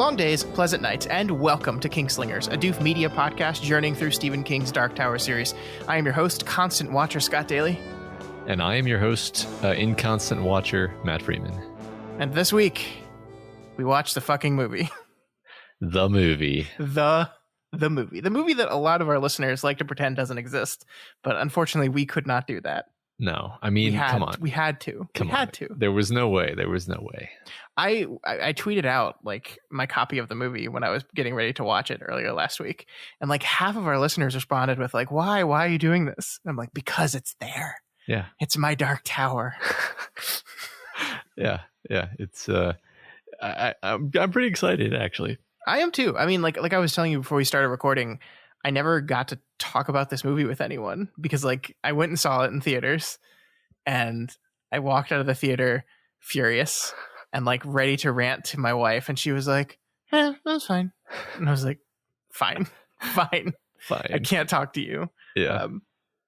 Long days, pleasant nights, and welcome to Kingslingers, a Doof media podcast journeying through Stephen King's Dark Tower series. I am your host, constant watcher Scott Daly. And I am your host, inconstant watcher, Matt Freeman. And this week, we watched the fucking movie. The movie. The movie. The movie that a lot of our listeners like to pretend doesn't exist. But unfortunately, we could not do that. No, I mean, come on. We had to. We had to. There was no way. I tweeted out like my copy of the movie when I was getting ready to watch it earlier last week. And like half of our listeners responded with like, why are you doing this? And I'm like, because it's there. Yeah. It's my Dark Tower. Yeah. It's I'm pretty excited, actually. I am too. I mean, like I was telling you before we started recording, I never got to talk about this movie with anyone because like I went and saw it in theaters and I walked out of the theater furious and like ready to rant to my wife. And she was like, that's fine. And I was like, fine. I can't talk to you. Yeah.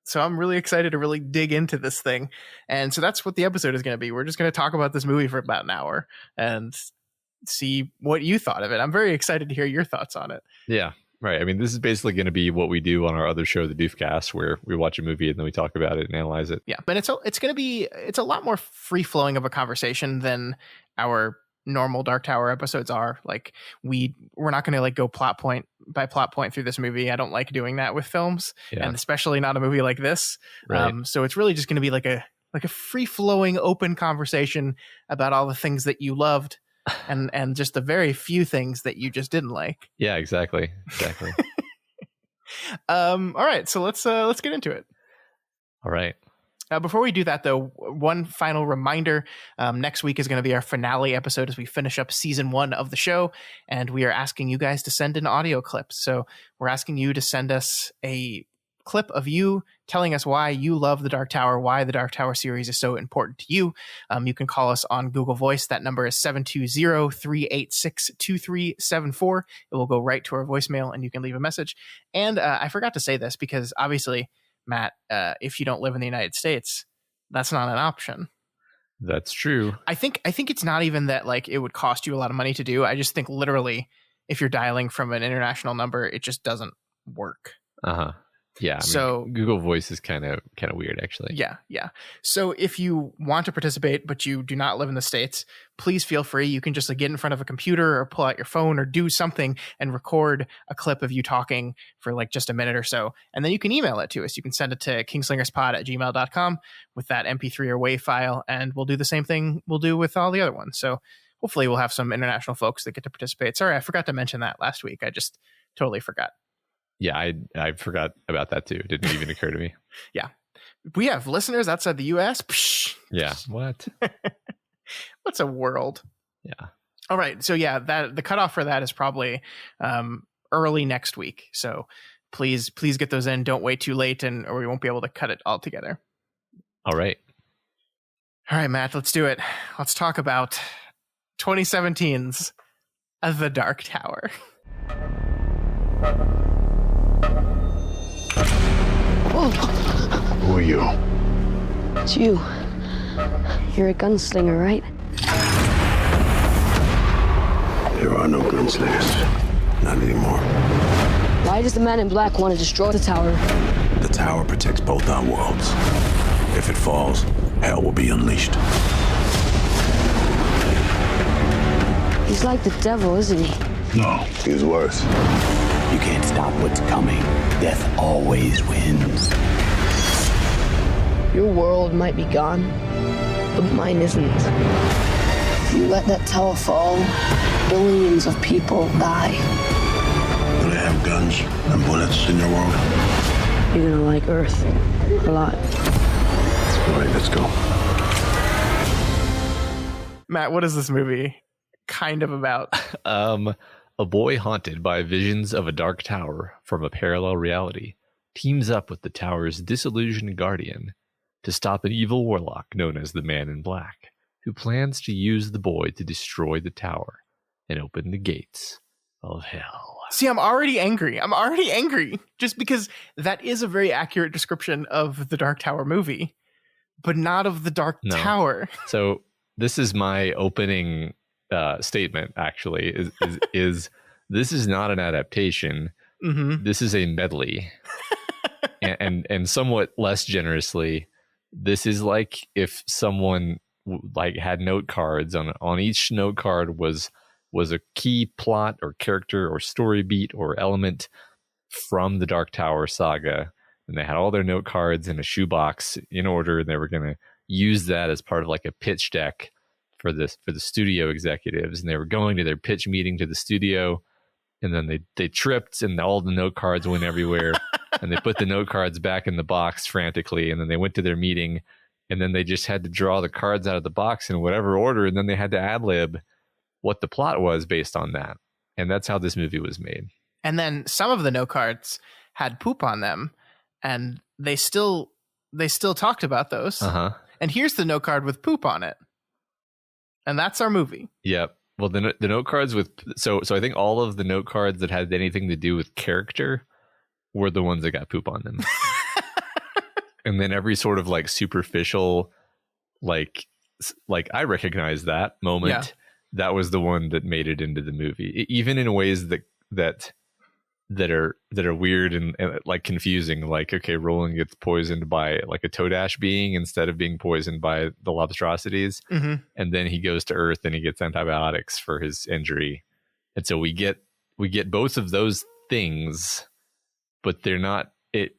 So I'm really excited to really dig into this thing. And so that's what the episode is going to be. We're just going to talk about this movie for about an hour and see what you thought of it. I'm very excited to hear your thoughts on it. Yeah. Right. I mean, this is basically going to be what we do on our other show, the Doofcast, where we watch a movie and then we talk about it and analyze it. Yeah, but it's a lot more free flowing of a conversation than our normal Dark Tower episodes are. Like we're not going to like go plot point by plot point through this movie. I don't like doing that with films, and especially not a movie like this. Right. So it's really just going to be like a free flowing, open conversation about all the things that you loved. And just the very few things that you just didn't like. Yeah, exactly. All right, so let's get into it. All right. Before we do that, though, one final reminder. Next week is going to be our finale episode as we finish up season 1 of the show. And we are asking you guys to send in audio clips. So we're asking you to send us a clip of you telling us why you love the Dark Tower, why the Dark Tower series is so important to you. You can call us on Google Voice. That number is 720-386-2374. It will go right to our voicemail and you can leave a message. And I forgot to say this because obviously, Matt, if you don't live in the United States, that's not an option. That's true. I think it's not even that like it would cost you a lot of money to do. I just think literally if you're dialing from an international number, it just doesn't work. Uh-huh. Yeah. I mean, Google Voice is kind of weird, actually. Yeah. So if you want to participate, but you do not live in the States, please feel free. You can just like get in front of a computer or pull out your phone or do something and record a clip of you talking for like just a minute or so. And then you can email it to us. You can send it to kingslingerspod@gmail.com with that MP3 or WAV file. And we'll do the same thing we'll do with all the other ones. So hopefully we'll have some international folks that get to participate. Sorry, I forgot to mention that last week. I just totally forgot. Yeah, I forgot about that too. It didn't even occur to me. Yeah. We have listeners outside the US. Psh. Yeah. What? What's a world? Yeah. All right. So yeah, the cutoff for that is probably early next week. So please get those in. Don't wait too late or we won't be able to cut it all together. All right. All right, Matt, let's do it. Let's talk about 2017's The Dark Tower. Who are you? It's you. You're a gunslinger, right? There are no gunslingers. Not anymore. Why does the man in black want to destroy the tower? The tower protects both our worlds. If it falls, hell will be unleashed. He's like the devil, isn't he? No, he's worse. You can't stop what's coming. Death always wins. Your world might be gone, but mine isn't. If you let that tower fall, billions of people die. Do they have guns and bullets in your world? You're gonna like Earth a lot. All right, let's go. Matt, what is this movie kind of about? A boy haunted by visions of a dark tower from a parallel reality teams up with the tower's disillusioned guardian to stop an evil warlock known as the Man in Black, who plans to use the boy to destroy the tower and open the gates of hell. See, I'm already angry. Just because that is a very accurate description of the Dark Tower movie, but not of the Dark Tower. So this is my opening statement actually is this is not an adaptation. Mm-hmm. This is a medley. and somewhat less generously, this is like if someone like had note cards on each note card was a key plot or character or story beat or element from the Dark Tower saga, and they had all their note cards in a shoebox in order, and they were going to use that as part of like a pitch deck for the studio executives, and they were going to their pitch meeting to the studio, and then they tripped and all the note cards went everywhere. And they put the note cards back in the box frantically, and then they went to their meeting, and then they just had to draw the cards out of the box in whatever order, and then they had to ad-lib what the plot was based on that. And that's how this movie was made. And then some of the note cards had poop on them, and they still talked about those. Uh-huh. And here's the note card with poop on it. And that's our movie. Yep. Well, the note cards with so I think all of the note cards that had anything to do with character were the ones that got poop on them. And then every sort of like superficial, like I recognize that moment. Yeah. That was the one that made it into the movie, even in ways that are weird and like confusing. Like, okay, Roland gets poisoned by like a Toadash being instead of being poisoned by the Lobstrosities. Mm-hmm. And then he goes to Earth and he gets antibiotics for his injury. And so we get both of those things, but they're not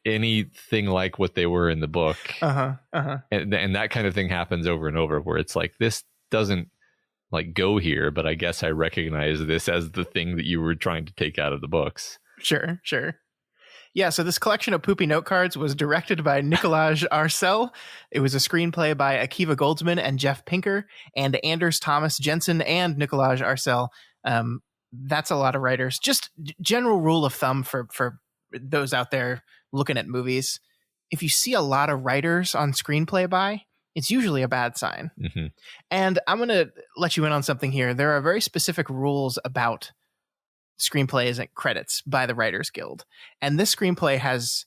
anything like what they were in the book. And that kind of thing happens over and over, where it's like, this doesn't like go here, but I guess I recognize this as the thing that you were trying to take out of the books. Sure. Yeah, so this collection of poopy note cards was directed by Nicolaj Arcel. It was a screenplay by Akiva Goldsman and Jeff Pinker, and Anders Thomas Jensen and Nicolaj Arcel. That's a lot of writers. Just general rule of thumb for those out there looking at movies. If you see a lot of writers on screenplay by, it's usually a bad sign. Mm-hmm. And I'm going to let you in on something here. There are very specific rules about screenplays and credits by the Writers Guild. And this screenplay has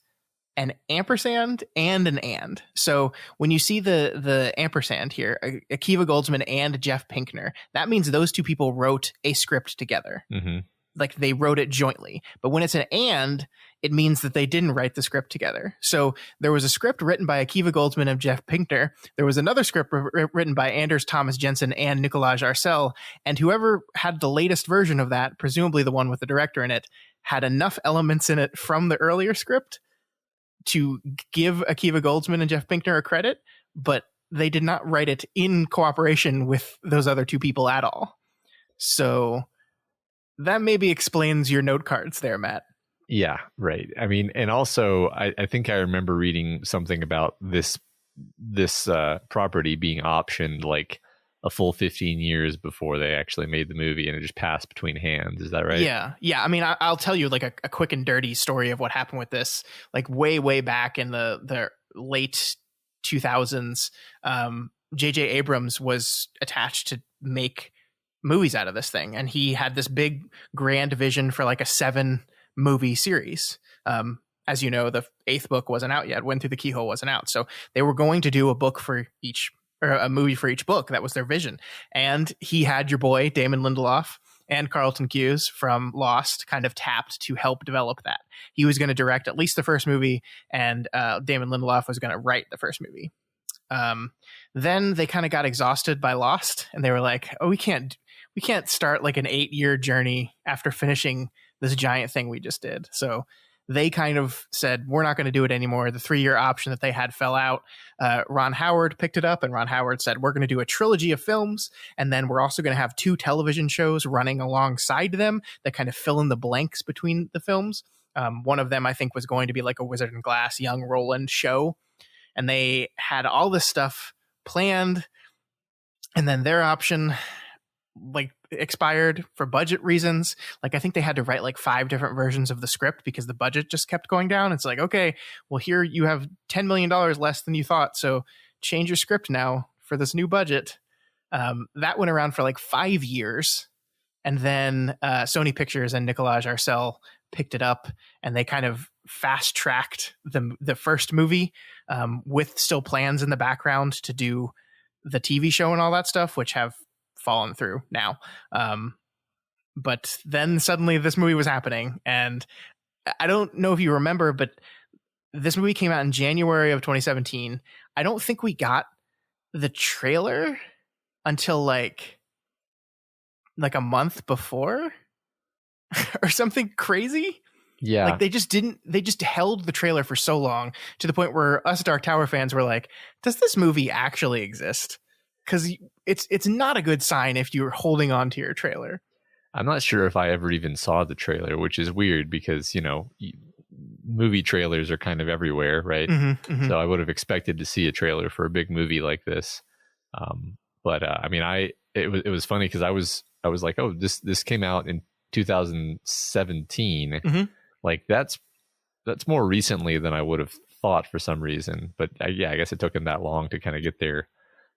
an ampersand and an and. So when you see the ampersand here, Akiva Goldsman and Jeff Pinkner, that means those two people wrote a script together. Mm-hmm. Like they wrote it jointly. But when it's an and, it means that they didn't write the script together. So there was a script written by Akiva Goldsman and Jeff Pinkner. There was another script written by Anders Thomas Jensen and Nicolaj Arcel. And whoever had the latest version of that, presumably the one with the director in it, had enough elements in it from the earlier script to give Akiva Goldsman and Jeff Pinkner a credit, but they did not write it in cooperation with those other two people at all. So that maybe explains your note cards there, Matt. Yeah, right. I mean, and also I think I remember reading something about this property being optioned like a full 15 years before they actually made the movie, and it just passed between hands. Is that right? Yeah. I mean, I'll tell you like a quick and dirty story of what happened with this. Like way back in the late 2000s, J.J. Abrams was attached to make movies out of this thing, and he had this big grand vision for like a 7-movie series. As you know, the 8th book wasn't out yet. Wind Through the Keyhole wasn't out, so they were going to do a book for each, or a movie for each book. That was their vision. And he had your boy Damon Lindelof and Carlton Cuse from Lost kind of tapped to help develop that. He was going to direct at least the first movie, and Damon Lindelof was going to write the first movie. Then they kind of got exhausted by Lost, and they were like, oh, we can't start like an 8-year journey after finishing this giant thing we just did. So they kind of said, we're not going to do it anymore. The 3-year option that they had fell out. Ron Howard picked it up, and Ron Howard said, we're going to do a trilogy of films, and then we're also going to have 2 television shows running alongside them that kind of fill in the blanks between the films. One of them, I think, was going to be like a Wizard and Glass Young Roland show. And they had all this stuff planned, and then their option like expired for budget reasons. Like I think they had to write like 5 different versions of the script because the budget just kept going down. It's like, okay, well, here you have $10 million less than you thought, so change your script now for this new budget. That went around for like 5 years, and then Sony Pictures and Nicolaj Arcel picked it up, and they kind of fast tracked the first movie with still plans in the background to do the TV show and all that stuff, which have fallen through now. But then suddenly this movie was happening, and I don't know if you remember, but this movie came out in January of 2017. I don't think we got the trailer until like a month before or something crazy. Yeah. Like they just held the trailer for so long to the point where us Dark Tower fans were like, does this movie actually exist? Because it's not a good sign if you're holding on to your trailer. I'm not sure if I ever even saw the trailer, which is weird because, movie trailers are kind of everywhere, right? Mm-hmm, mm-hmm. So I would have expected to see a trailer for a big movie like this. It was funny because I was like, oh, this came out in 2017. Mm-hmm. Like that's more recently than I would have thought for some reason. But I guess it took them that long to kind of get their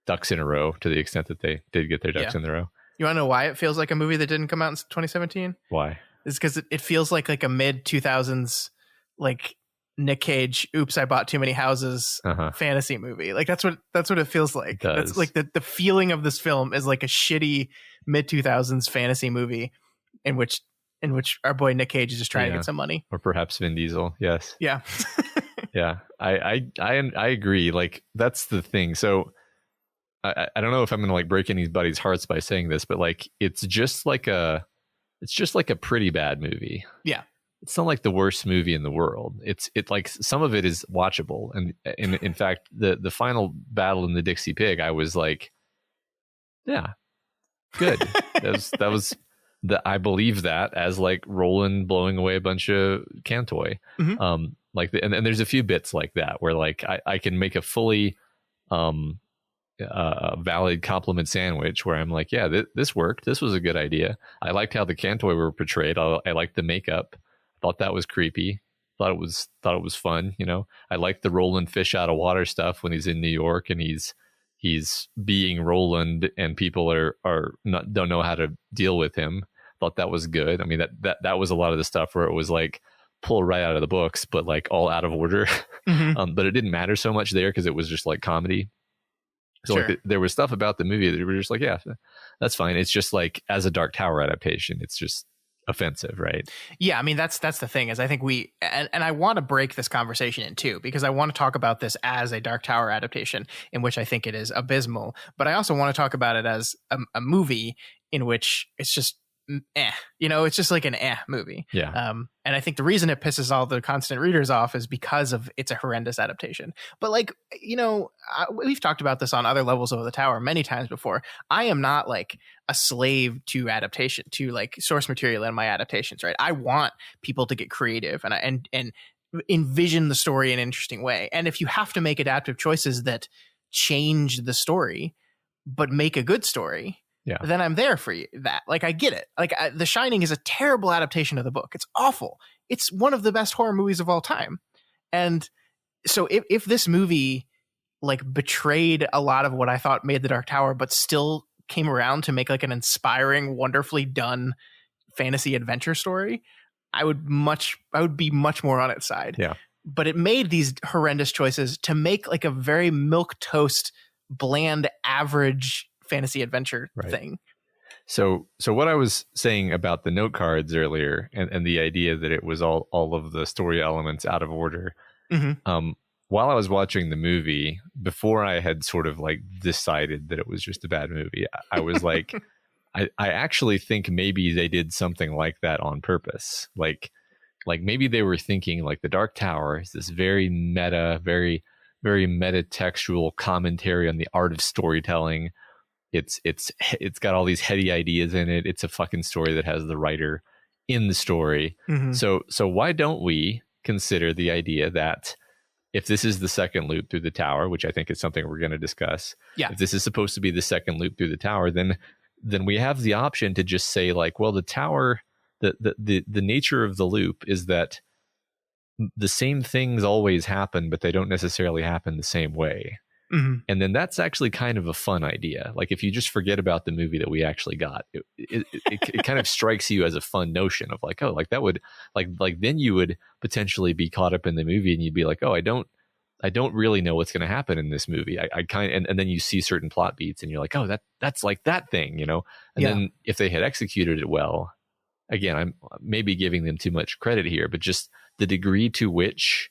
ducks in a row, to the extent that they did get their ducks in a row. You want to know why it feels like a movie that didn't come out in 2017? Why? It's because it feels like a mid 2000s, like Nick Cage, oops, I bought too many houses fantasy movie. Like that's what it feels like. That's like the feeling of this film is like a shitty mid 2000s fantasy movie in which our boy Nick Cage is just trying to get some money. Or perhaps Vin Diesel. Yes. Yeah. Yeah. I agree. Like that's the thing. So I don't know if I'm going to like break anybody's hearts by saying this, but like it's just like a pretty bad movie. Yeah. It's not like the worst movie in the world. It like some of it is watchable. And in fact, the final battle in the Dixie Pig, I was like, yeah, good. that was I believe that as like Roland blowing away a bunch of Cantoy. Mm-hmm. And there's a few bits like that where like I can make a fully valid compliment sandwich where I'm like, yeah, this worked. This was a good idea. I liked how the Cantoy were portrayed. I liked the makeup. Thought that was creepy. Thought it was fun. I liked the Roland fish out of water stuff when he's in New York and he's being Roland and people don't know how to deal with him. Thought that was good. I mean, that was a lot of the stuff where it was like pull right out of the books, but like all out of order. Mm-hmm. But it didn't matter so much there because it was just like comedy. So sure. like there was stuff about the movie that we were just like, yeah, that's fine. It's just like as a Dark Tower adaptation, it's just offensive, right? Yeah, I mean that's the thing is I think and I want to break this conversation in two because I want to talk about this as a Dark Tower adaptation in which I think it is abysmal, but I also want to talk about it as a movie in which it's just it's just like an movie. Yeah. And I think the reason it pisses all the constant readers off is because of it's a horrendous adaptation. But like, we've talked about this on other levels of the tower many times before. I am not like a slave to adaptation, to like source material in my adaptations, right? I want people to get creative and envision the story in an interesting way. And if you have to make adaptive choices that change the story, but make a good story, then I'm there for you. That like I get it. Like The Shining is a terrible adaptation of the book. It's awful. It's one of the best horror movies of all time. And so if this movie like betrayed a lot of what I thought made The Dark Tower, but still came around to make like an inspiring, wonderfully done fantasy adventure story, I would be much more on its side. Yeah. But it made these horrendous choices to make like a very milquetoast, bland, average fantasy adventure thing. So what I was saying about the note cards earlier and the idea that it was all of the story elements out of order. Mm-hmm. While I was watching the movie, before I had sort of like decided that it was just a bad movie, I was like, I actually think maybe they did something like that on purpose. Like maybe they were thinking like the Dark Tower is this very meta, very, very metatextual commentary on the art of storytelling. It's got all these heady ideas in it. It's a fucking story that has the writer in the story. Mm-hmm. So why don't we consider the idea that if this is the second loop through the tower, which I think is something we're going to discuss, if this is supposed to be the second loop through the tower, then we have the option to just say like, well, the tower, the nature of the loop is that the same things always happen, but they don't necessarily happen the same way. Mm-hmm. And then that's actually kind of a fun idea. Like if you just forget about the movie that we actually got, it kind of strikes you as a fun notion of like, oh, like that would like then you would potentially be caught up in the movie and you'd be like, oh, I don't I don't really know what's going to happen in this movie. I kind of, and then you see certain plot beats and you're like, oh, that's like that thing, And then if they had executed it well, again, I'm maybe giving them too much credit here, but just the degree to which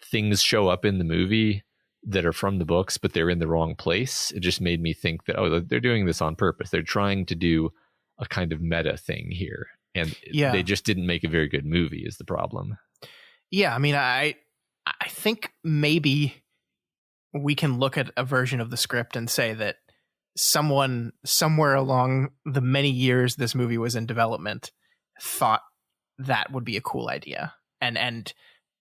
things show up in the movie that are from the books, but they're in the wrong place. It just made me think that, oh, they're doing this on purpose. They're trying to do a kind of meta thing here. And they just didn't make a very good movie is the problem. Yeah. I mean, I think maybe we can look at a version of the script and say that someone somewhere along the many years this movie was in development thought that would be a cool idea and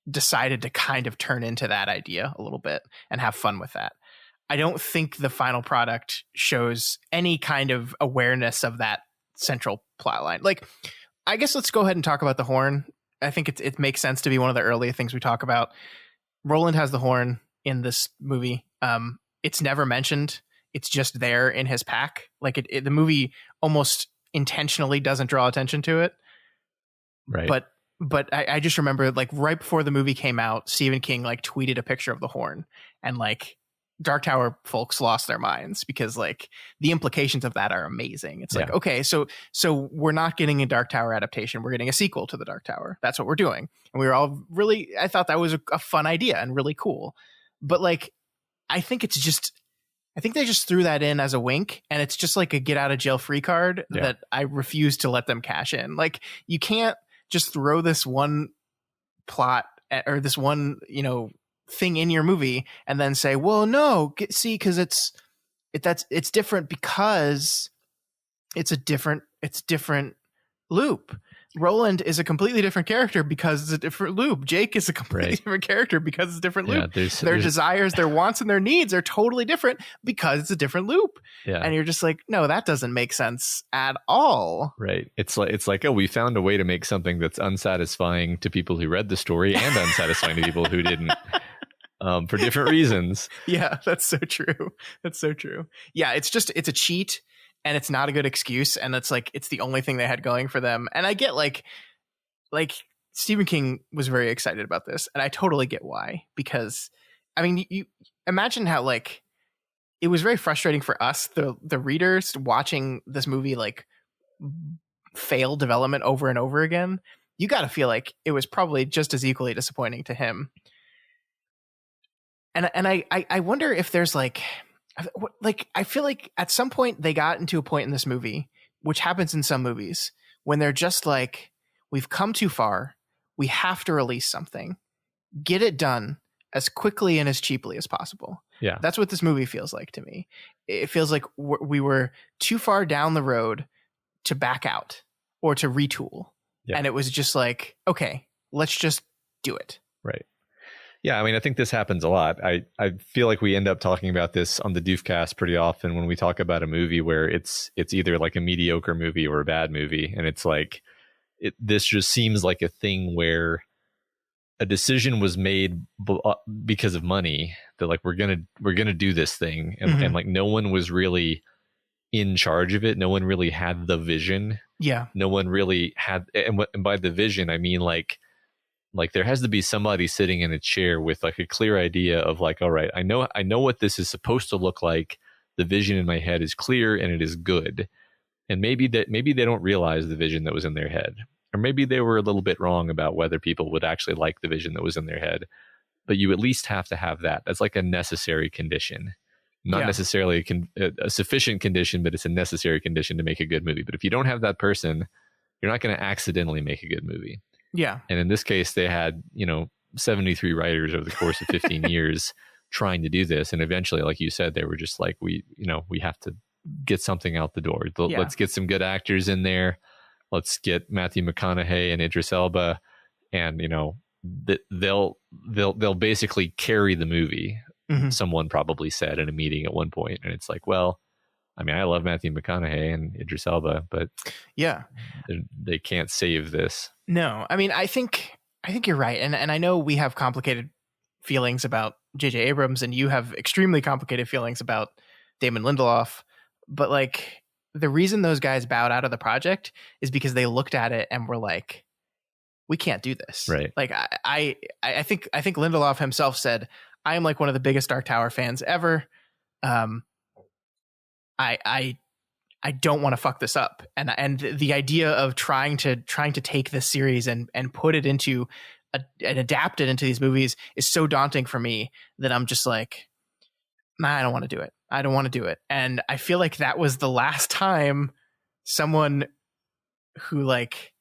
decided to kind of turn into that idea a little bit and have fun with that. I don't think the final product shows any kind of awareness of that central plot line. Like, I guess let's go ahead and talk about the horn. I think it makes sense to be one of the earlier things we talk about. Roland has the horn in this movie. It's never mentioned. It's just there in his pack. Like the movie almost intentionally doesn't draw attention to it. Right. But I just remember, like, right before the movie came out, Stephen King like tweeted a picture of the horn, and like Dark Tower folks lost their minds because like the implications of that are amazing. It's like, okay, so we're not getting a Dark Tower adaptation. We're getting a sequel to the Dark Tower. That's what we're doing. And we were all really, I thought that was a fun idea and really cool. But like, I think they just threw that in as a wink, and it's just like a get out of jail free card that I refuse to let them cash in. Like, you can't just throw this one plot or this one, thing in your movie and then say, well, no, because it's different because it's different loop. Roland is a completely different character because it's a different loop. Jake is a completely different character because it's a different loop. Their desires, their wants, and their needs are totally different because it's a different loop. Yeah. And you're just like, no, that doesn't make sense at all. Right. It's like, oh, we found a way to make something that's unsatisfying to people who read the story and unsatisfying to people who didn't. For different reasons. Yeah, that's so true. That's so true. Yeah, it's a cheat, and it's not a good excuse, and it's like it's the only thing they had going for them. And I get like Stephen King was very excited about this, and I totally get why. Because I mean, you imagine how like it was very frustrating for us, the readers, watching this movie like fail development over and over again. You got to feel like it was probably just as equally disappointing to him. And I wonder if there's like I feel like at some point they got into a point in this movie, which happens in some movies, when they're just like, we've come too far. We have to release something. Get it done as quickly and as cheaply as possible. Yeah. That's what this movie feels like to me. It feels like we were too far down the road to back out or to retool. Yeah. And it was just like, okay, let's just do it. Right. Yeah, I mean, I think this happens a lot. I feel like we end up talking about this on the Doofcast pretty often when we talk about a movie where it's either like a mediocre movie or a bad movie. And it's like, this just seems like a thing where a decision was made because of money, that like, we're gonna do this thing. And, and like, no one was really in charge of it. No one really had the vision. Yeah. No one really had, and by the vision, I mean like there has to be somebody sitting in a chair with like a clear idea of like, all right, I know what this is supposed to look like. The vision in my head is clear and it is good. And maybe they don't realize the vision that was in their head, or maybe they were a little bit wrong about whether people would actually like the vision that was in their head. But you at least have to have that. That's like a necessary condition, not necessarily a sufficient condition, but it's a necessary condition to make a good movie. But if you don't have that person, you're not going to accidentally make a good movie. Yeah. And in this case, they had, 73 writers over the course of 15 years trying to do this. And eventually, like you said, they were just like, we have to get something out the door. Let's get some good actors in there. Let's get Matthew McConaughey and Idris Elba. And, they'll basically carry the movie. Mm-hmm. Someone probably said in a meeting at one point. And it's like, well, I mean, I love Matthew McConaughey and Idris Elba, but they can't save this. No, I mean, I think you're right. And I know we have complicated feelings about J.J. Abrams, and you have extremely complicated feelings about Damon Lindelof. But like, the reason those guys bowed out of the project is because they looked at it and were like, we can't do this. Right. Like I think Lindelof himself said, I am like one of the biggest Dark Tower fans ever. I don't want to fuck this up. And the idea of trying to take this series and put it into and adapt it into these movies is so daunting for me that I'm just like, nah, I don't want to do it. I don't want to do it. And I feel like that was the last time someone who like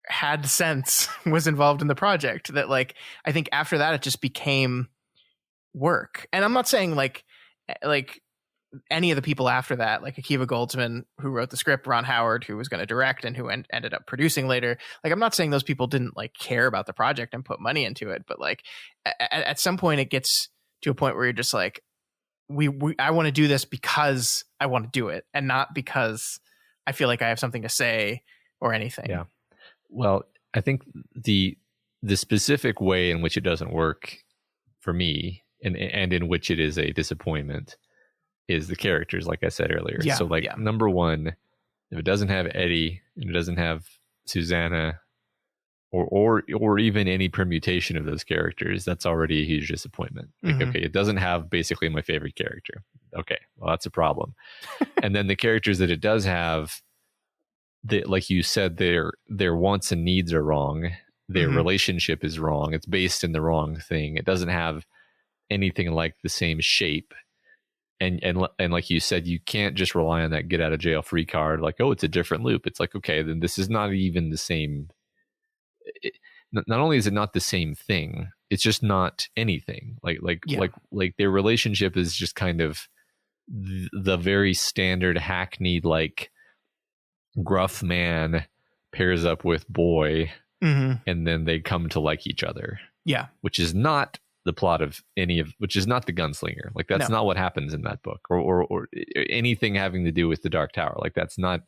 had sense was involved in the project. That like, I think after that, it just became work. And I'm not saying like any of the people after that, like Akiva Goldsman, who wrote the script, Ron Howard, who was going to direct and who ended up producing later. Like, I'm not saying those people didn't like care about the project and put money into it, but like at some point it gets to a point where you're just like, I want to do this because I want to do it and not because I feel like I have something to say or anything. Yeah. Well, I think the specific way in which it doesn't work for me and in which it is a disappointment is the characters, like I said earlier. Yeah, so like number one, if it doesn't have Eddie and it doesn't have Susanna or even any permutation of those characters, that's already a huge disappointment. Like, okay, it doesn't have basically my favorite character. Okay, well, that's a problem. And then the characters that it does have, like you said, their wants and needs are wrong. Their relationship is wrong. It's based in the wrong thing. It doesn't have anything like the same shape. And like you said, you can't just rely on that get out of jail free card. Like, oh, it's a different loop. It's like, okay, then this is not even the same. Not only is it not the same thing, it's just not anything. Like their relationship is just kind of the very standard hackneyed, like gruff man pairs up with boy, and then they come to like each other. Yeah, which is not the plot of which is not the Gunslinger. Like that's not what happens in that book or anything having to do with the Dark Tower. Like that's not,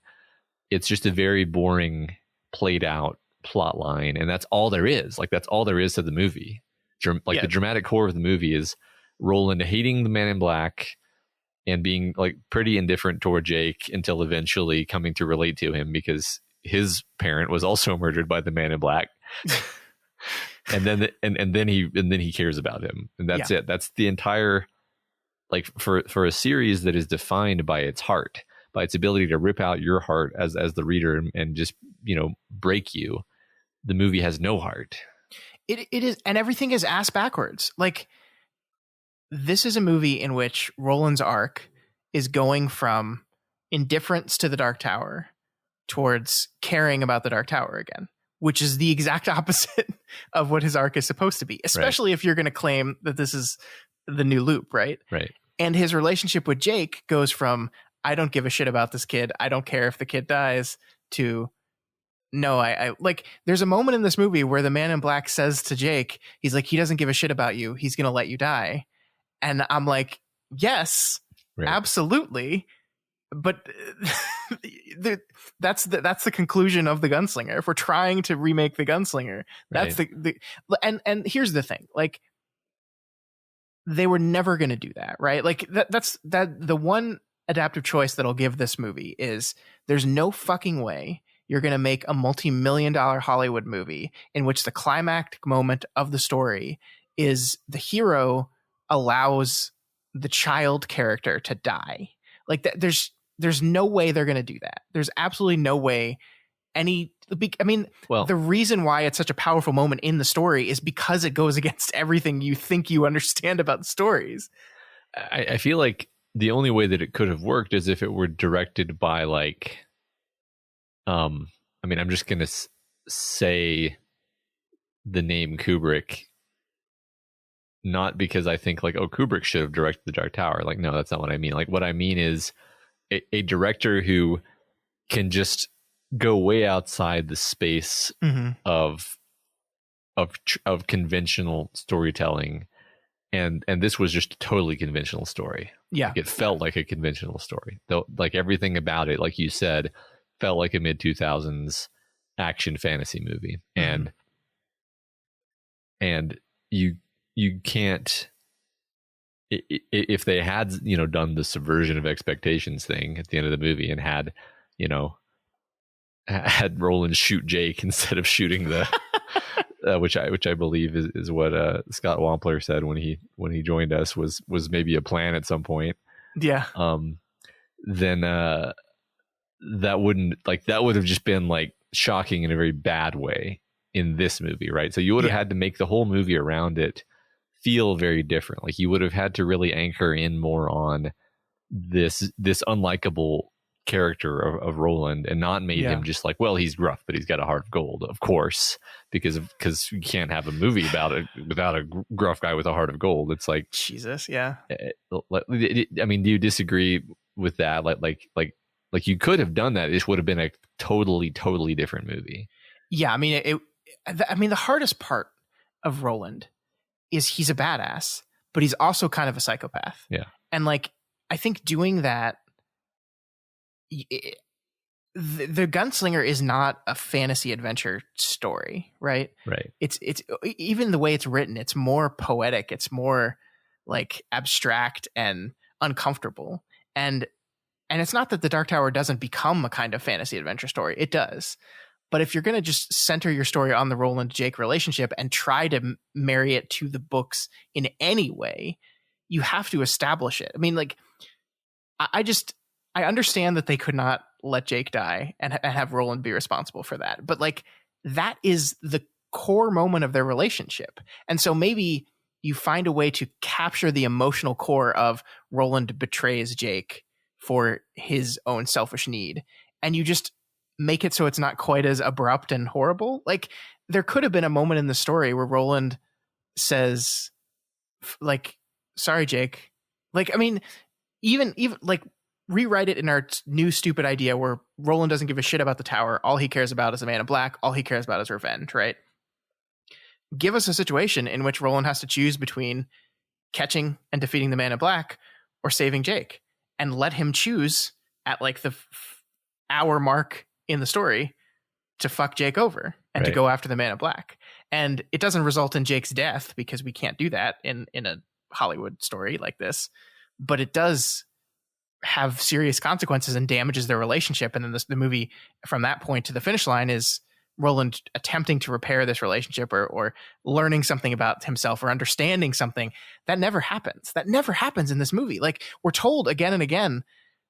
it's just a very boring played out plot line. And that's all there is. Like that's all there is to the movie. The dramatic core of the movie is Roland hating the Man in Black and being like pretty indifferent toward Jake until eventually coming to relate to him because his parent was also murdered by the Man in Black. And then he cares about him, and that's it. That's the entire, like for a series that is defined by its heart, by its ability to rip out your heart as the reader and just break you. The movie has no heart. It is, and everything is ass backwards. Like this is a movie in which Roland's arc is going from indifference to the Dark Tower towards caring about the Dark Tower again, which is the exact opposite of what his arc is supposed to be, especially if you're going to claim that this is the new loop, right? Right. And his relationship with Jake goes from, I don't give a shit about this kid, I don't care if the kid dies, to, no, I like, there's a moment in this movie where the Man in Black says to Jake, he's like, he doesn't give a shit about you, he's going to let you die. And I'm like, yes, absolutely. But that's the conclusion of the Gunslinger. If we're trying to remake the Gunslinger, that's and here's the thing, like they were never going to do that, right? Like that's the one adaptive choice that I'll give this movie is there's no fucking way you're going to make a multi-million-dollar Hollywood movie in which the climactic moment of the story is the hero allows the child character to die. Like that, there's no way they're going to do that. There's absolutely no way the reason why it's such a powerful moment in the story is because it goes against everything you think you understand about stories. I feel like the only way that it could have worked is if it were directed by like, I'm just going to say the name Kubrick, not because I think like, oh, Kubrick should have directed The Dark Tower. Like, no, that's not what I mean. Like what I mean is a director who can just go way outside the space of conventional storytelling, and this was just a totally conventional story. Yeah, like, it felt like a conventional story. Though, like everything about it, like you said, felt like a mid-2000s action fantasy movie, and you can't. If they had, done the subversion of expectations thing at the end of the movie and had Roland shoot Jake instead of shooting the which I believe is what Scott Wampler said when he joined us was maybe a plan at some point. Yeah. Then that would have just been like shocking in a very bad way in this movie, right? So you would have had to make the whole movie around it feel very different. Like you would have had to really anchor in more on this unlikable character of Roland and not made him just like, well, he's gruff, but he's got a heart of gold, of course, because you can't have a movie about it without a gruff guy with a heart of gold. It's like, Jesus. Yeah. I mean, do you disagree with that? Like you could have done that. It would have been a totally different movie. Yeah. I mean, the hardest part of Roland is he's a badass, but he's also kind of a psychopath. Yeah. And like, I think doing that, the Gunslinger is not a fantasy adventure story, right? Right. It's even the way it's written, it's more poetic. It's more like abstract and uncomfortable. And it's not that the Dark Tower doesn't become a kind of fantasy adventure story. It does. But if you're going to just center your story on the Roland-Jake relationship and try to marry it to the books in any way, you have to establish it. I mean, like, I understand that they could not let Jake die and have Roland be responsible for that. But like, that is the core moment of their relationship. And so maybe you find a way to capture the emotional core of Roland betrays Jake for his own selfish need. And you just make it so it's not quite as abrupt and horrible. Like, there could have been a moment in the story where Roland says, like, sorry, Jake. Like, I mean, even like, rewrite it in our new stupid idea where Roland doesn't give a shit about the tower. All he cares about is the Man in Black. All he cares about is revenge, right? Give us a situation in which Roland has to choose between catching and defeating the Man in Black or saving Jake, and let him choose at like the hour mark in the story to fuck Jake over and to go after the Man in Black. And it doesn't result in Jake's death because we can't do that in a Hollywood story like this, but it does have serious consequences and damages their relationship. And then the movie from that point to the finish line is Roland attempting to repair this relationship or learning something about himself or understanding something. That never happens. That never happens in this movie. Like, we're told again and again,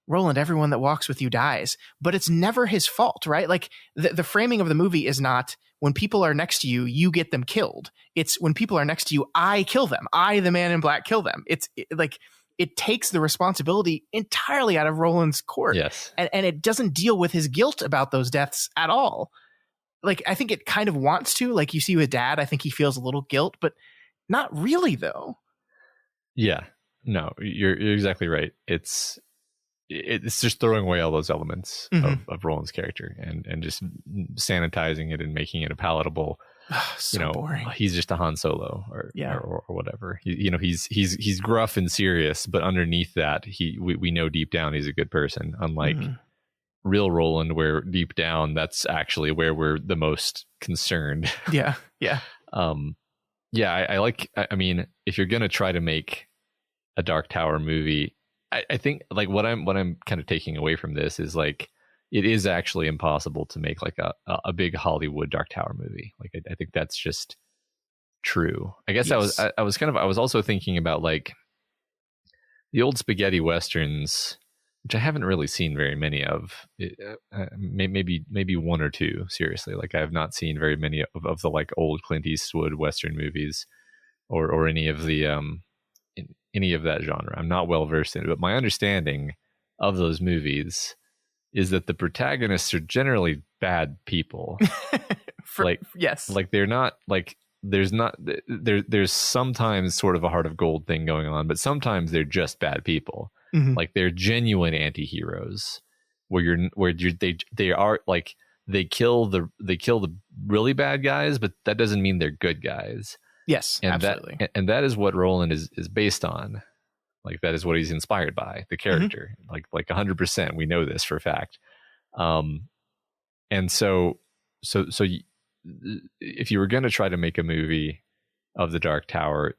Roland, everyone that walks with you dies, but it's never his fault, right? Like, the framing of the movie is not when people are next to you, you get them killed. It's when people are next to you, I kill them. I, the Man in Black, kill them. It takes the responsibility entirely out of Roland's court. Yes. And it doesn't deal with his guilt about those deaths at all. Like, I think it kind of wants to, like you see with Dad, I think he feels a little guilt, but not really though. Yeah. No, you're exactly right. It's just throwing away all those elements of Roland's character and just sanitizing it and making it a palatable, so boring. He's just a Han Solo or whatever. He's gruff and serious, but underneath that, we know deep down he's a good person. Unlike real Roland, where deep down that's actually where we're the most concerned. Yeah. I mean, if you're gonna try to make a Dark Tower movie, I think like what I'm kind of taking away from this is like, it is actually impossible to make like a big Hollywood Dark Tower movie. Like, I think that's just true. I guess yes. I was also thinking about like the old spaghetti westerns, which I haven't really seen very many of. Maybe one or two. Seriously, like I have not seen very many of the like old Clint Eastwood western movies, or any of the any of that genre. I'm not well versed in it, but my understanding of those movies is that the protagonists are generally bad people. Yes, like they're not like there's sometimes sort of a heart of gold thing going on, but sometimes they're just bad people. Like, they're genuine anti-heroes they are like, they kill the really bad guys, but that doesn't mean they're good guys. Yes, and absolutely. That is what Roland is based on. Like, that is what he's inspired by, the character. Like 100%. We know this for a fact. And so if you were going to try to make a movie of the Dark Tower,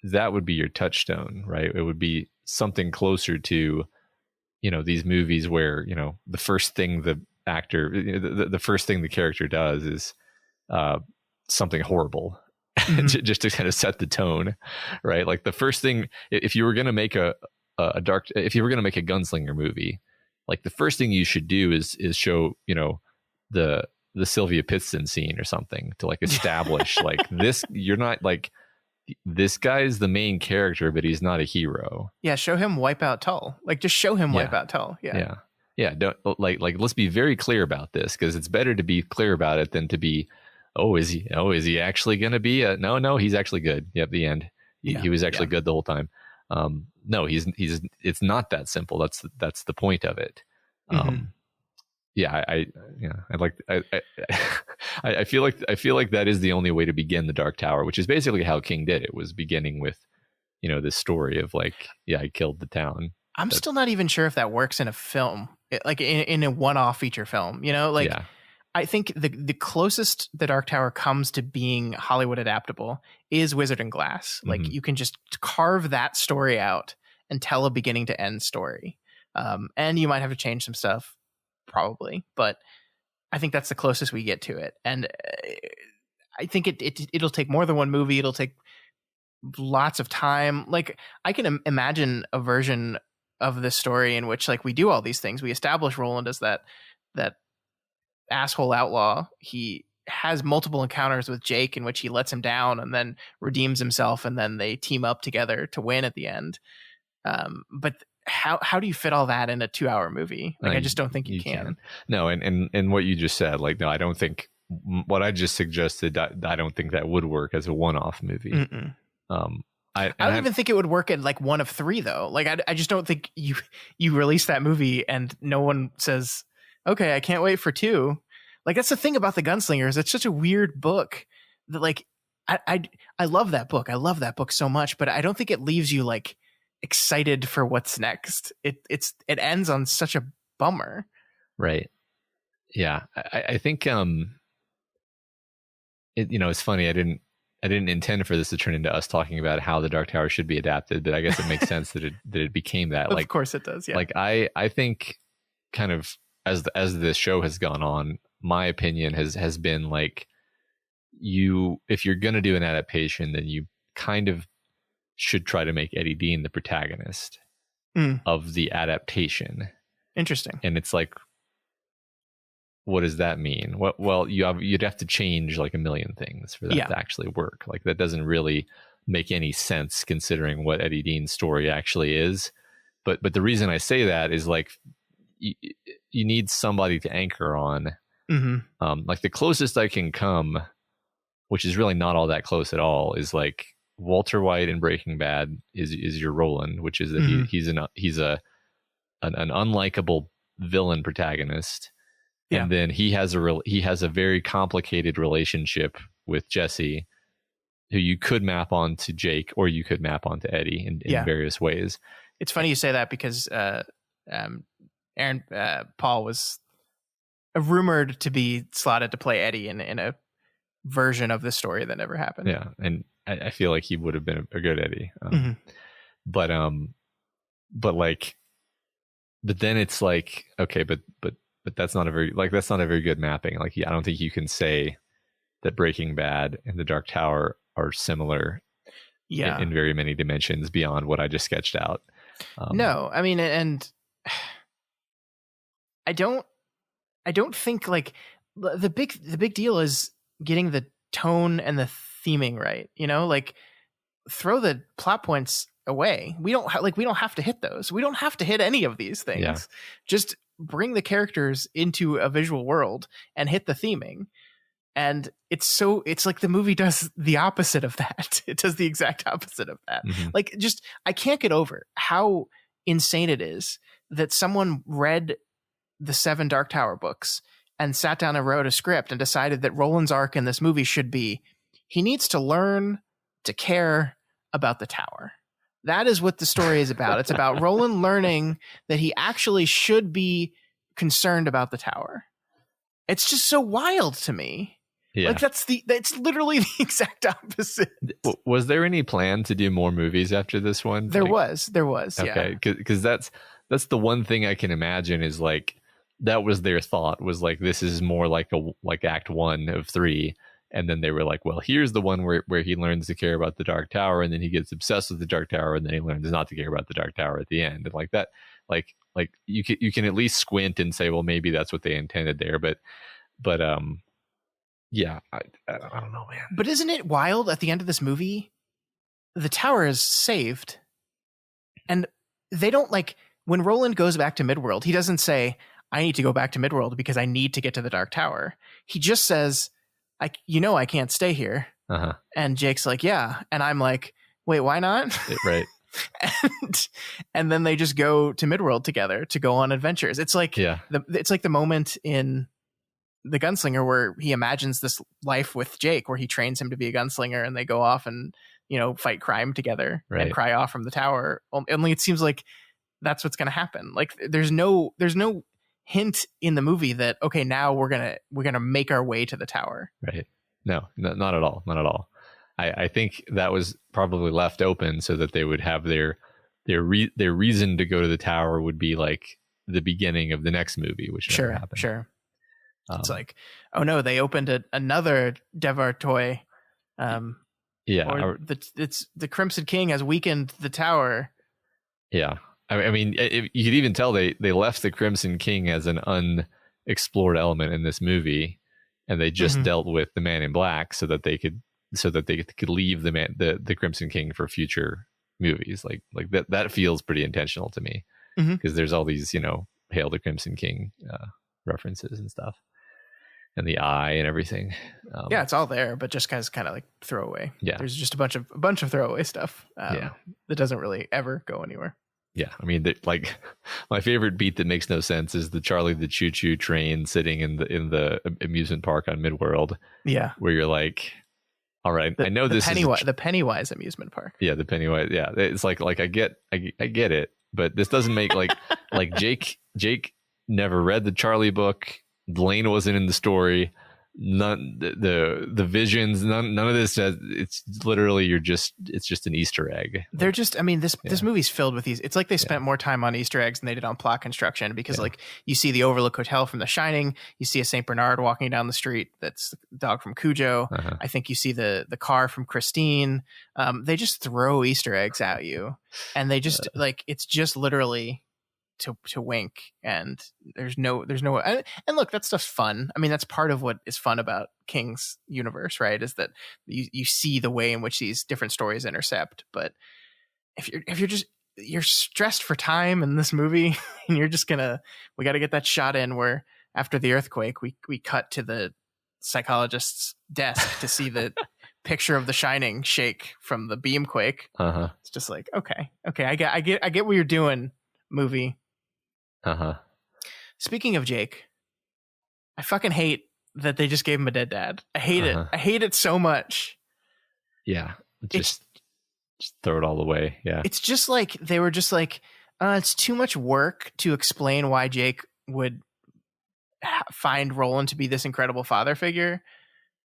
that would be your touchstone, right? It would be something closer to, these movies where, the first thing the actor, the first thing the character does is something horrible. Mm-hmm. Just to kind of set the tone, right? Like the first thing, if you were going to make if you were going to make a gunslinger movie, like the first thing you should do is show, the Sylvia Pittston scene or something to like establish like this, you're not like, this guy's the main character, but he's not a hero. Yeah. Show him wipe out Tull. Like just show him wipe out Tull. Yeah. Yeah. Don't like, let's be very clear about this, because it's better to be clear about it than to be, is he actually going to be no, he's actually good. Yep. The end. He was actually good the whole time. No, he's it's not that simple. That's the point of it. I feel like that is the only way to begin the Dark Tower, which is basically how King did it, was beginning with, this story of like, I killed the town. I'm still not even sure if that works in a film, like in a one-off feature film, I think the closest the Dark Tower comes to being Hollywood adaptable is Wizard and Glass. Like you can just carve that story out and tell a beginning to end story. And you might have to change some stuff, probably, but I think that's the closest we get to it. And I think it'll take more than one movie. It'll take lots of time. Like I can imagine a version of this story in which like we do all these things. We establish Roland as that asshole outlaw. He has multiple encounters with Jake in which he lets him down and then redeems himself, and then they team up together to win at the end. But how do you fit all that in a 2-hour movie? Like I just don't think you can. No, and what you just said, like, no, I don't think what I just suggested, I don't think that would work as a one-off movie. I don't even think it would work in like one of three though. Like I just don't think you release that movie and no one says, okay, I can't wait for 2. Like that's the thing about the Gunslingers. It's such a weird book that like I love that book. I love that book so much, but I don't think it leaves you like excited for what's next. It ends on such a bummer. Right. Yeah. I think it's funny. I didn't intend for this to turn into us talking about how the Dark Tower should be adapted, but I guess it makes sense that it became that. Like, of course it does. Yeah. Like I think kind of as this show has gone on, my opinion has been like, if you're going to do an adaptation, then you kind of should try to make Eddie Dean the protagonist of the adaptation. Interesting. And it's like, what does that mean? Well, you'd have to change like a million things for that to actually work. Like that doesn't really make any sense considering what Eddie Dean's story actually is. But the reason I say that is like you need somebody to anchor on. Like the closest I can come, which is really not all that close at all, is like Walter White in Breaking Bad is your Roland, which is that he's an unlikable villain protagonist. And then he has a very complicated relationship with Jesse, who you could map onto Jake or you could map onto Eddie in various ways. It's funny you say that because Aaron Paul was rumored to be slotted to play Eddie in a version of the story that never happened. Yeah, and I feel like he would have been a good Eddie. But then it's like, okay, but that's not a very good mapping. Like, I don't think you can say that Breaking Bad and the Dark Tower are similar in very many dimensions beyond what I just sketched out. No, I mean, and I don't think like the big deal is getting the tone and the theming right. Like throw the plot points away. We don't have to hit those. We don't have to hit any of these things. Yeah. Just bring the characters into a visual world and hit the theming. And it's like the movie does the opposite of that. It does the exact opposite of that. Like, just, I can't get over how insane it is that someone read the 7 Dark Tower books and sat down and wrote a script and decided that Roland's arc in this movie should be, he needs to learn to care about the tower. That is what the story is about. It's about Roland learning that he actually should be concerned about the tower. It's just so wild to me. Yeah. Like that's literally the exact opposite. Was there any plan to do more movies after this one? There was. Okay, because that's the one thing I can imagine is like that was their thought, was like, this is more like Act 1 of 3, And then they were like, well, here's the one where he learns to care about the Dark Tower, and then he gets obsessed with the Dark Tower, and then he learns not to care about the Dark Tower at the end. And like that, like you can at least squint and say, well, maybe that's what they intended there. But yeah, I don't know, man. But isn't it wild at the end of this movie? The tower is saved, and they don't, like, when Roland goes back to Midworld, he doesn't say, I need to go back to Midworld because I need to get to the Dark Tower. He just says, I can't stay here. Uh-huh. And Jake's like, yeah. And I'm like, wait, why not? Right. and then they just go to Midworld together to go on adventures. It's like it's like the moment in The Gunslinger where he imagines this life with Jake, where he trains him to be a gunslinger, and they go off and, fight crime together and cry off from the tower. Only it seems like that's what's going to happen. Like there's no hint in the movie that, okay, now we're gonna make our way to the tower. Right. No, not at all. Not at all. I think that was probably left open so that they would have their reason to go to the tower would be like the beginning of the next movie, which never happened. Sure. It's like, oh no, they opened another Devar toy. It's the Crimson King has weakened the tower. Yeah. I mean, you could even tell they left the Crimson King as an unexplored element in this movie, and they just dealt with the Man in Black so that they could leave the Crimson King for future movies. Like that feels pretty intentional to me, because there's all these Hail the Crimson King references and stuff, and the eye and everything. Yeah, it's all there, but just kind of like throwaway. Yeah, there's just a bunch of throwaway stuff. That doesn't really ever go anywhere. Yeah, I mean, like my favorite beat that makes no sense is the Charlie the Choo Choo train sitting in the amusement park on Midworld. Yeah, where you're like, all right, I know this is the Pennywise amusement park. Yeah, the Pennywise. Yeah, it's like I get it, but this doesn't make like Jake never read the Charlie book. Blaine wasn't in the story. None the visions. None of this. It's literally it's just an Easter egg. They're just. I mean, this movie's filled with these. It's like they spent more time on Easter eggs than they did on plot construction, because like you see the Overlook Hotel from The Shining, you see a Saint Bernard walking down the street. That's the dog from Cujo. I think you see the car from Christine. They just throw Easter eggs at you, and they just like it's just literally to wink, and there's no and look, that stuff's fun. I mean, that's part of what is fun about King's universe, right? Is that you see the way in which these different stories intercept. But if you're stressed for time in this movie, and you're just we got to get that shot in where after the earthquake we cut to the psychologist's desk to see the picture of The Shining shake from the beamquake. It's just like, okay, I get what you're doing, movie. Speaking of Jake, I fucking hate that they just gave him a dead dad. I hate it. I hate it so much. Yeah, just throw it all away. Yeah, it's just like they were just like, it's too much work to explain why Jake would find Roland to be this incredible father figure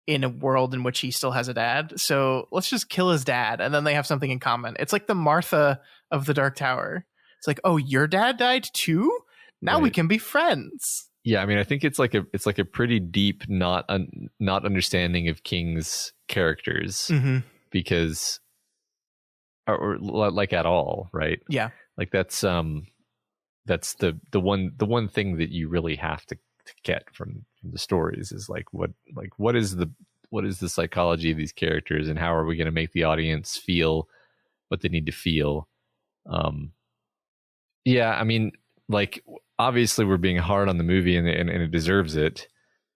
in a world in which he still has a dad. So let's just kill his dad, and then they have something in common. It's like the Martha of the Dark Tower. It's like, oh, your dad died too? Now we can be friends. Yeah, I mean, I think it's like a pretty deep not understanding of King's characters, because or like at all, right? Yeah, like that's the one thing that you really have to get from the stories is like what is the psychology of these characters, and how are we going to make the audience feel what they need to feel. Yeah, I mean, like, obviously we're being hard on the movie, and it deserves it,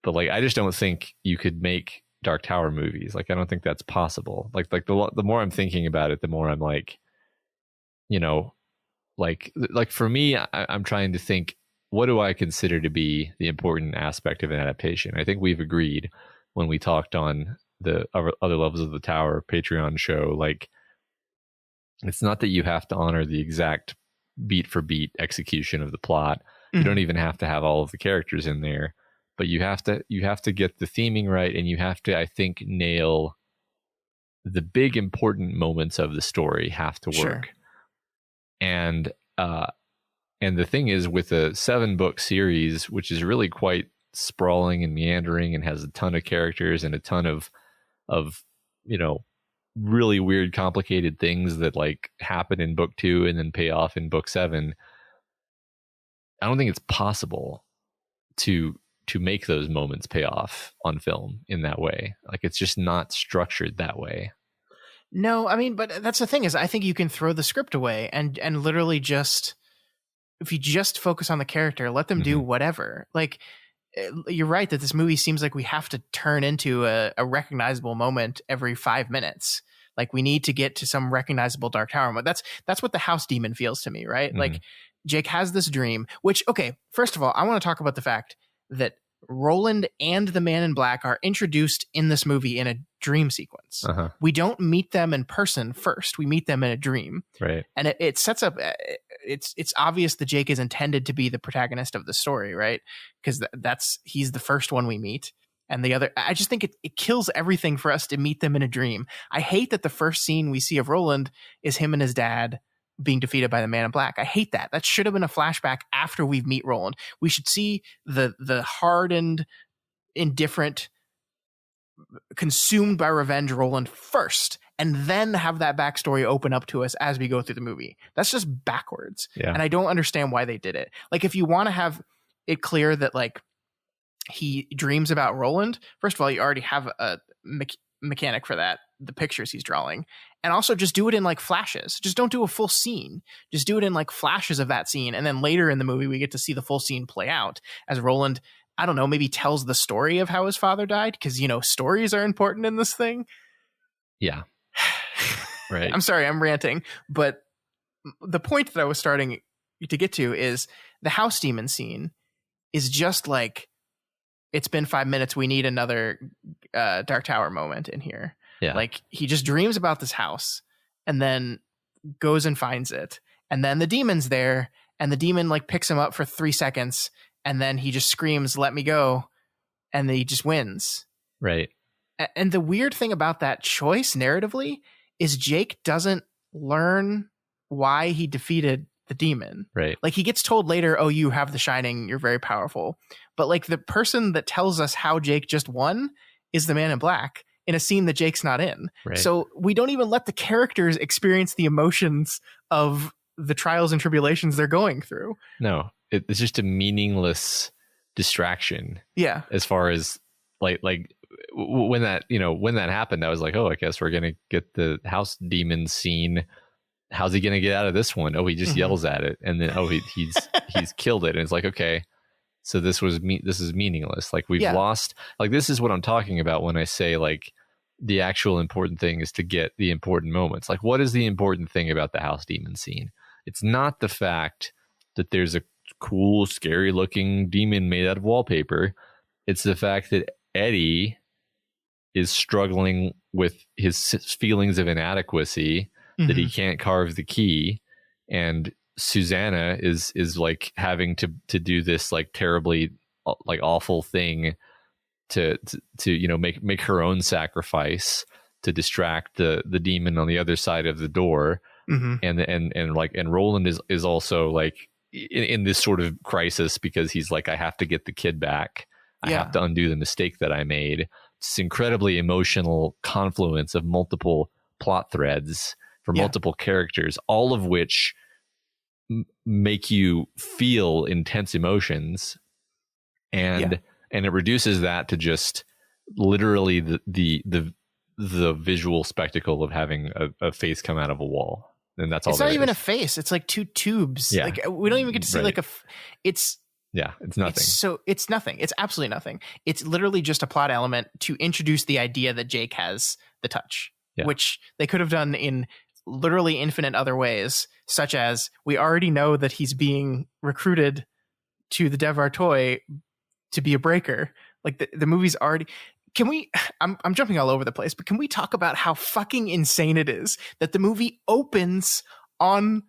but like, I just don't think you could make Dark Tower movies. Like, I don't think that's possible. Like the more I'm thinking about it, the more I'm like, like for me, I'm trying to think, what do I consider to be the important aspect of an adaptation? I think we've agreed when we talked on the other levels of the Tower Patreon show, like, it's not that you have to honor the exact beat for beat execution of the plot. You don't even have to have all of the characters in there, but you have to get the theming right, and you have to, I think, nail the big important moments of the story have to work. And the thing is, with a 7-book series, which is really quite sprawling and meandering and has a ton of characters and a ton of really weird, complicated things that like happen in book 2 and then pay off in book 7. I don't think it's possible to make those moments pay off on film in that way. Like, it's just not structured that way. No, I mean, but that's the thing, is I think you can throw the script away and literally just, if you just focus on the character, let them do whatever. Like, you're right that this movie seems like we have to turn into a recognizable moment every 5 minutes. Like, we need to get to some recognizable Dark Tower moment. That's what the house demon feels to me, right? Like, Jake has this dream, which, okay, first of all, I want to talk about the fact that Roland and the Man in Black are introduced in this movie in a dream sequence. We don't meet them in person first. We meet them in a dream. Right. And it sets up, it's obvious that Jake is intended to be the protagonist of the story, right? Because he's the first one we meet. And the other, I just think it kills everything for us to meet them in a dream. I hate that the first scene we see of Roland is him and his dad being defeated by the Man in Black. I hate that. That should have been a flashback after we meet Roland. We should see the hardened, indifferent, consumed by revenge Roland first, and then have that backstory open up to us as we go through the movie. That's just backwards. Yeah. And I don't understand why they did it. Like, if you want to have it clear that like he dreams about Roland, first of all, you already have a mechanic for that, the pictures he's drawing. And also just do it in like flashes. Just don't do a full scene. Just do it in like flashes of that scene. And then later in the movie, we get to see the full scene play out as Roland, I don't know, maybe tells the story of how his father died. Because, stories are important in this thing. Yeah. Right. I'm sorry, I'm ranting. But the point that I was starting to get to is the house demon scene is just like, it's been 5 minutes. We need another Dark Tower moment in here. Yeah. Like, he just dreams about this house and then goes and finds it. And then the demon's there, and the demon like picks him up for 3 seconds, and then he just screams, "Let me go." And then he just wins. Right. And the weird thing about that choice narratively is Jake doesn't learn why he defeated the demon. Right. Like, he gets told later, "Oh, you have the Shining, you're very powerful." But like, the person that tells us how Jake just won is the Man in Black in a scene that Jake's not in. Right. So we don't even let the characters experience the emotions of the trials and tribulations they're going through. No, it's just a meaningless distraction. Yeah. As far as like when that happened, I was like, oh, I guess we're going to get the house demon scene. How's he going to get out of this one? Oh, he just yells at it. And then, he's killed it. And it's like, okay, so this is meaningless. Like, we've lost, like, this is what I'm talking about when I say like the actual important thing is to get the important moments. Like, what is the important thing about the house demon scene? It's not the fact that there's a cool, scary looking demon made out of wallpaper. It's the fact that Eddie is struggling with his feelings of inadequacy, that he can't carve the key, and Susanna is like having to do this like terribly like awful thing to make her own sacrifice to distract the demon on the other side of the door. And Roland is also like in this sort of crisis because he's like, I have to get the kid back. I have to undo the mistake that I made. It's incredibly emotional confluence of multiple plot threads for multiple characters, all of which make you feel intense emotions, and it reduces that to just literally the visual spectacle of having a face come out of a wall, and that's all. It's not even a face; it's like two tubes. Yeah. Like, we don't even get to see like it's nothing. It's nothing. It's absolutely nothing. It's literally just a plot element to introduce the idea that Jake has the touch, which they could have done in literally infinite other ways, such as we already know that he's being recruited to the Devar toy to be a breaker. Like, the movie's already. Can we? I'm jumping all over the place, but can we talk about how fucking insane it is that the movie opens on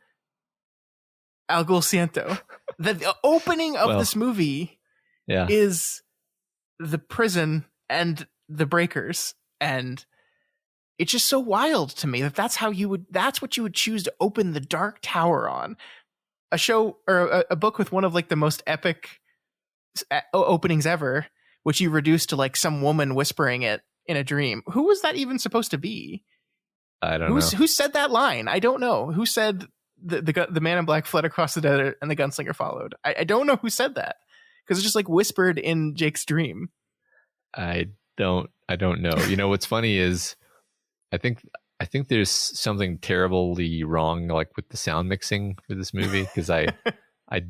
El Ciento? The opening of this movie is the prison and the breakers, and it's just so wild to me that's what you would choose to open the Dark Tower on. A show or a book with one of like the most epic openings ever, which you reduced to like some woman whispering it in a dream. Who was that even supposed to be? I don't know. Who said that line? I don't know. Who said the man in black fled across the desert and the gunslinger followed? I don't know who said that, because it's just like whispered in Jake's dream. I don't know. You know, what's funny is I think there's something terribly wrong, like with the sound mixing for this movie, because I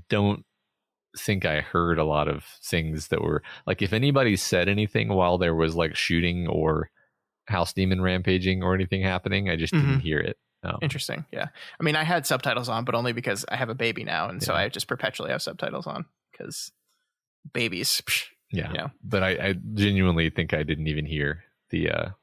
don't think I heard a lot of things that were like, if anybody said anything while there was like shooting or house demon rampaging or anything happening, I just didn't hear it. Interesting. Yeah. I mean, I had subtitles on, but only because I have a baby now. And so I just perpetually have subtitles on because babies. Yeah. You know. But I genuinely think I didn't even hear the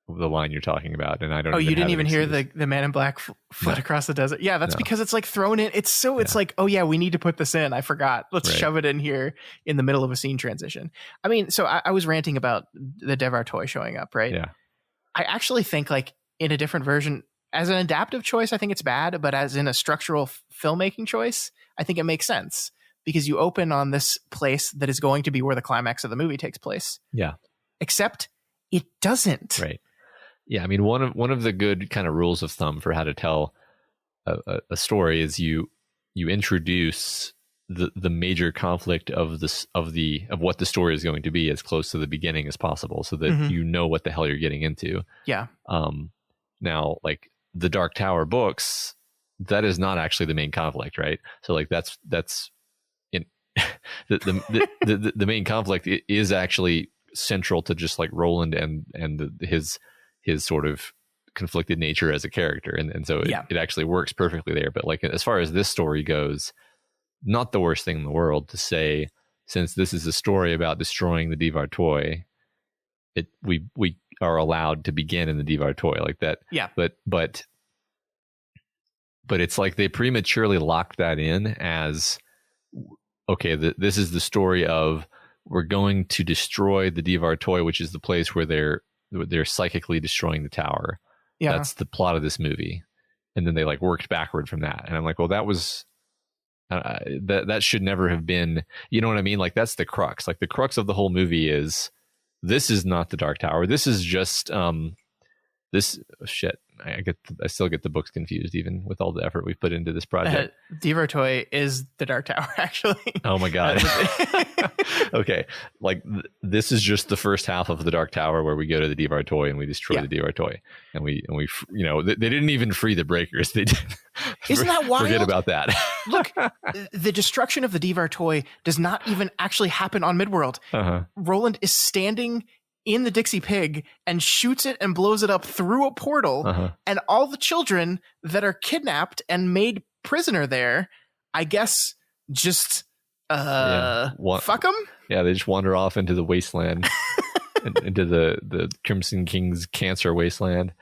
line you're talking about. And I don't. Oh, you didn't even hear excuse. the man in black fled across the desert. Yeah. That's because it's like thrown in. It's like, oh yeah, we need to put this in. I forgot. Let's shove it in here in the middle of a scene transition. I mean, so I was ranting about the Devar toy showing up, right? Yeah. I actually think like in a different version, as an adaptive choice, I think it's bad, but as in a structural filmmaking choice, I think it makes sense, because you open on this place that is going to be where the climax of the movie takes place. Yeah. Except it doesn't. Right. Yeah. I mean, one of the good kind of rules of thumb for how to tell a story is you introduce the major conflict of what the story is going to be as close to the beginning as possible, so that you know what the hell you're getting into. Yeah. Now, like the Dark Tower books, that is not actually the main conflict, right? So like that's in the main conflict is actually central to just like Roland and his sort of conflicted nature as a character, and so it actually works perfectly there. But like as far as this story goes, not the worst thing in the world to say, since this is a story about destroying the Devar toy, we are allowed to begin in the Devar toy like that. Yeah. But it's like they prematurely locked that in as, okay, this is the story of, we're going to destroy the Devar toy, which is the place where they're psychically destroying the tower. Yeah. That's the plot of this movie. And then they like worked backward from that. And I'm like, well, that was... that should never have been, you know what I mean? Like that's the crux. Like the crux of the whole movie is, this is not the Dark Tower. This is just this shit. I still get the books confused, even with all the effort we've put into this project. Devar toy is the Dark Tower, actually. Oh my god. Okay, like this is just the first half of the Dark Tower, where we go to the Devar toy and we destroy the Devar toy, and we you know, they didn't even free the breakers. They did. Isn't that wild? Forget about that. Look, the destruction of the Devar toy does not even actually happen on Midworld. Roland is standing in the Dixie Pig and shoots it and blows it up through a portal, and all the children that are kidnapped and made prisoner there, I guess, just fuck them. Yeah, they just wander off into the wasteland, into the Crimson King's cancer wasteland.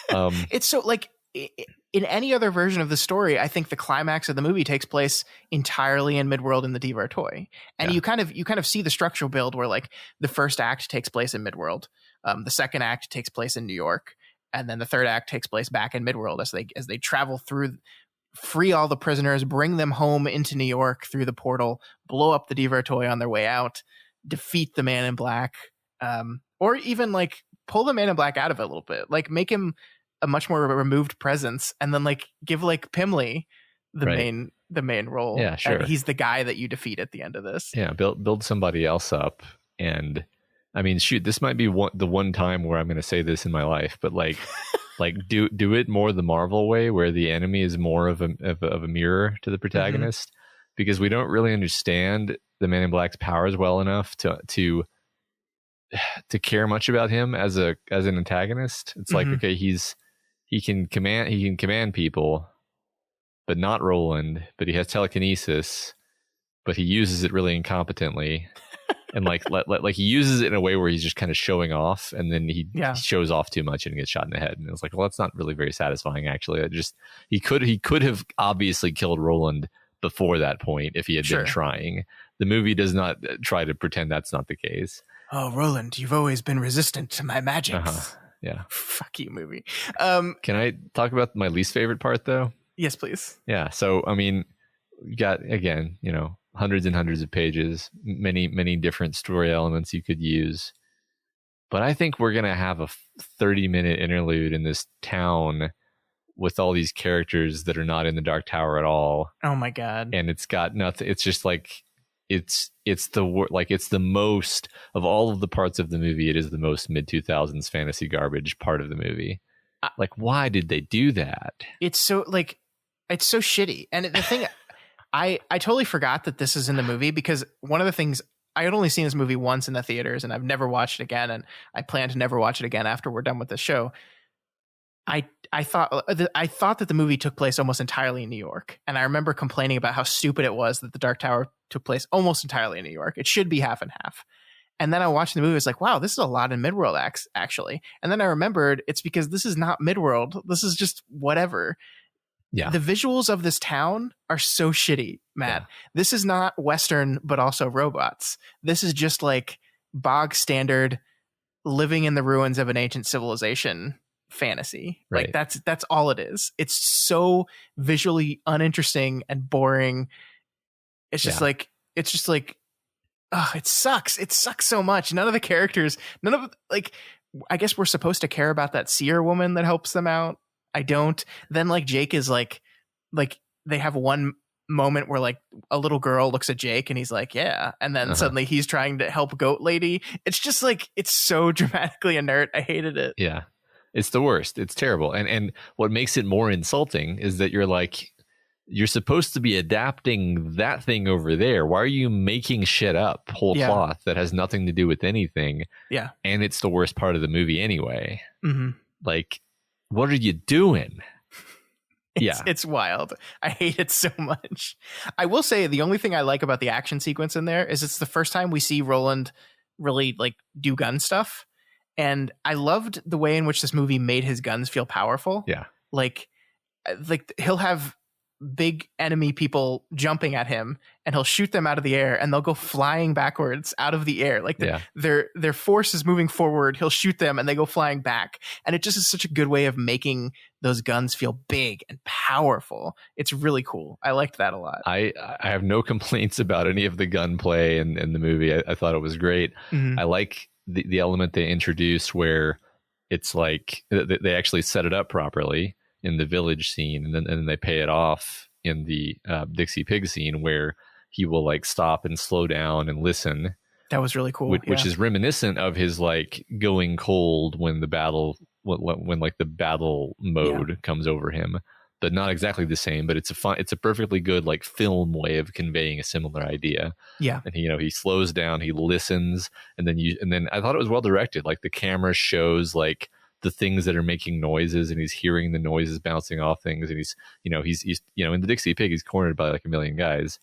It's so like, in any other version of the story, I think the climax of the movie takes place entirely in Midworld in the Devar toy. And you kind of see the structural build where like the first act takes place in Midworld. The second act takes place in New York. And then the third act takes place back in Midworld as they travel through, free all the prisoners, bring them home into New York through the portal, blow up the Devar toy on their way out, defeat the Man in Black, or even like pull the Man in Black out of it a little bit, like make him a much more removed presence, and then like give like Pimley the main role. Yeah, sure. And he's the guy that you defeat at the end of this. Yeah, build somebody else up. And I mean, shoot, this might be the one time where I'm going to say this in my life, but like like do it more the Marvel way, where the enemy is more of a mirror to the protagonist, because we don't really understand the Man in Black's powers well enough to care much about him as an antagonist. It's like, okay, he can command people, but not Roland. But he has telekinesis, but he uses it really incompetently, and like he uses it in a way where he's just kind of showing off, and then he shows off too much and gets shot in the head. And it's like, well, that's not really very satisfying, actually. He could have obviously killed Roland before that point if he had been trying. The movie does not try to pretend that's not the case. Oh, Roland, you've always been resistant to my magics. Yeah. Fuck you, movie. Can I talk about my least favorite part, though? Yes, please. Yeah. So, I mean, you got, again, you know, hundreds and hundreds of pages, many different story elements you could use. But I think we're going to have a 30-minute interlude in this town with all these characters that are not in the Dark Tower at all. Oh my God. And it's got nothing. It's just like, it's the most of all of the parts of the movie. It is the most mid-2000s fantasy garbage part of the movie. Like, why did they do that? It's so shitty. And the thing, I totally forgot that this is in the movie, because one of the things, I had only seen this movie once in the theaters and I've never watched it again. And I plan to never watch it again after we're done with the show. I thought that the movie took place almost entirely in New York. And I remember complaining about how stupid it was that the Dark Tower took place almost entirely in New York. It should be half and half. And then I watched the movie. I was like, wow, this is a lot in Midworld actually. And then I remembered it's because this is not Midworld. This is just whatever. Yeah. The visuals of this town are so shitty, Matt. Yeah. This is not Western, but also robots. This is just like bog standard living in the ruins of an ancient civilization fantasy. Right. Like that's all it is. It's so visually uninteresting and boring. It's just like it sucks. It sucks so much. None of the characters, I guess we're supposed to care about that seer woman that helps them out. I don't. Then like Jake is like they have one moment where like a little girl looks at Jake and he's like, yeah. And then suddenly he's trying to help Goat Lady. It's just like, it's so dramatically inert. I hated it. Yeah. It's the worst. It's terrible. And what makes it more insulting is that you're supposed to be adapting that thing over there. Why are you making shit up whole cloth that has nothing to do with anything? Yeah. And it's the worst part of the movie anyway. Mm-hmm. Like, what are you doing? It's wild. I hate it so much. I will say the only thing I like about the action sequence in there is it's the first time we see Roland really like do gun stuff. And I loved the way in which this movie made his guns feel powerful. Yeah. Like he'll have big enemy people jumping at him and he'll shoot them out of the air and they'll go flying backwards out of the air. Like their force is moving forward. He'll shoot them and they go flying back. And it just is such a good way of making those guns feel big and powerful. It's really cool. I liked that a lot. I have no complaints about any of the gunplay in the movie. I thought it was great. Mm-hmm. I like the element they introduced where it's like they actually set it up properly in the village scene, and then they pay it off in the Dixie Pig scene where he will like stop and slow down and listen. That was really cool. Which is reminiscent of his like going cold when the battle when like the battle mode comes over him, but not exactly the same. But it's a perfectly good like film way of conveying a similar idea. Yeah, and he slows down, he listens, and then I thought it was well directed. Like the camera shows like the things that are making noises, and he's hearing the noises bouncing off things, and he's in the Dixie Pig he's cornered by like a million guys,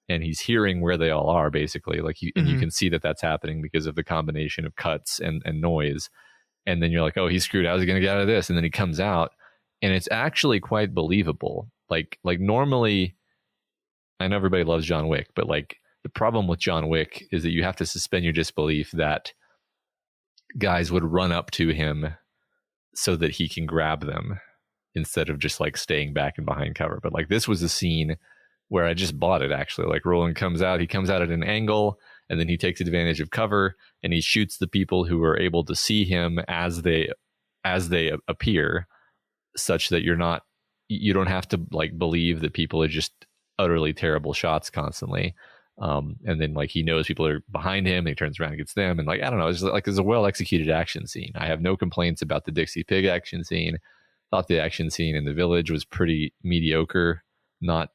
and he's hearing where they all are basically, like and you can see that that's happening because of the combination of cuts and noise. And then you're like, oh, he's screwed, how's he gonna get out of this? And then he comes out and it's actually quite believable. Like normally, I know everybody loves John Wick, but like the problem with John Wick is that you have to suspend your disbelief that guys would run up to him so that he can grab them instead of just like staying back and behind cover. But like this was a scene where I just bought it actually. Like Roland comes out at an angle, and then he takes advantage of cover and he shoots the people who are able to see him as they appear, such that you don't have to like believe that people are just utterly terrible shots constantly. And then like he knows people are behind him and he turns around and gets them, and like I don't know, it's a well executed action scene. I have no complaints about the Dixie Pig action scene. Thought the action scene in the village was pretty mediocre, not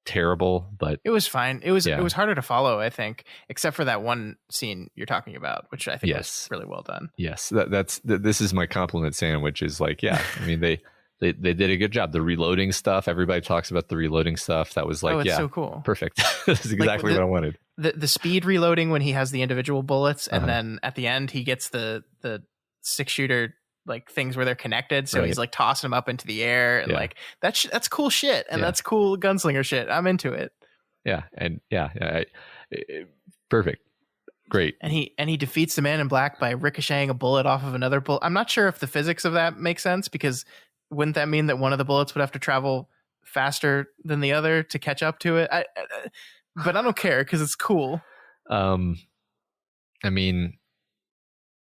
terrible, but it was fine. It was harder to follow, I think, except for that one scene you're talking about, which I think was really well done. Yes, this is my compliment sandwich. Is like, I mean they did a good job. The reloading stuff, everybody talks about the reloading stuff. That was like, so cool. Perfect. That's exactly what I wanted. The speed reloading when he has the individual bullets, and then at the end he gets the 6-shooter like things where they're connected. So he's like tossing them up into the air, and like that's cool shit, and that's cool gunslinger shit. I'm into it. Yeah, and perfect. Great. And he defeats the Man in Black by ricocheting a bullet off of another bullet. I'm not sure if the physics of that makes sense, because wouldn't that mean that one of the bullets would have to travel faster than the other to catch up to it? but I don't care because it's cool. I mean,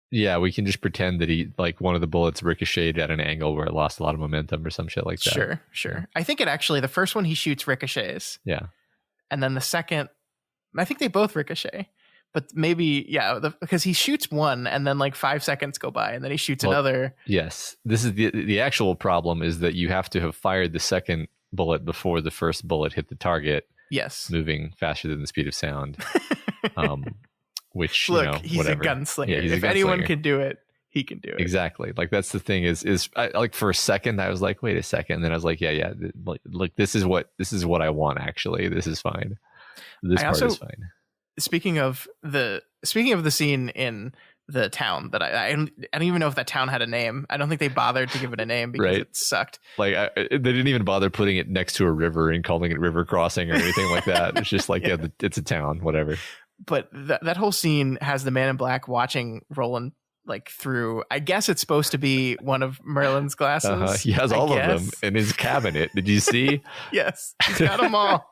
yeah, we can just pretend that he like one of the bullets ricocheted at an angle where it lost a lot of momentum or some shit like that. Sure. I think it actually, the first one he shoots ricochets. Yeah. And then the second, I think they both ricochet. But maybe, because he shoots one and then like 5 seconds go by and then he shoots another. Yes. This is the actual problem is that you have to have fired the second bullet before the first bullet hit the target. Yes. Moving faster than the speed of sound. Which, look, he's whatever. A gunslinger. Yeah, if anyone can do it, he can do it. Exactly. Like that's the thing is I, like for a second I was like, wait a second. And then I was like, yeah. Like this is what I want. Actually, this is fine. This part is fine. Speaking of the scene in the town that I don't even know if that town had a name. I don't think they bothered to give it a name because it sucked. Like they didn't even bother putting it next to a river and calling it River Crossing or anything like that. It's just like, it's a town, whatever. But that whole scene has the Man in Black watching Roland like through. I guess it's supposed to be one of Merlin's glasses. He has all of them in his cabinet. Did you see? Yes, he's got them all.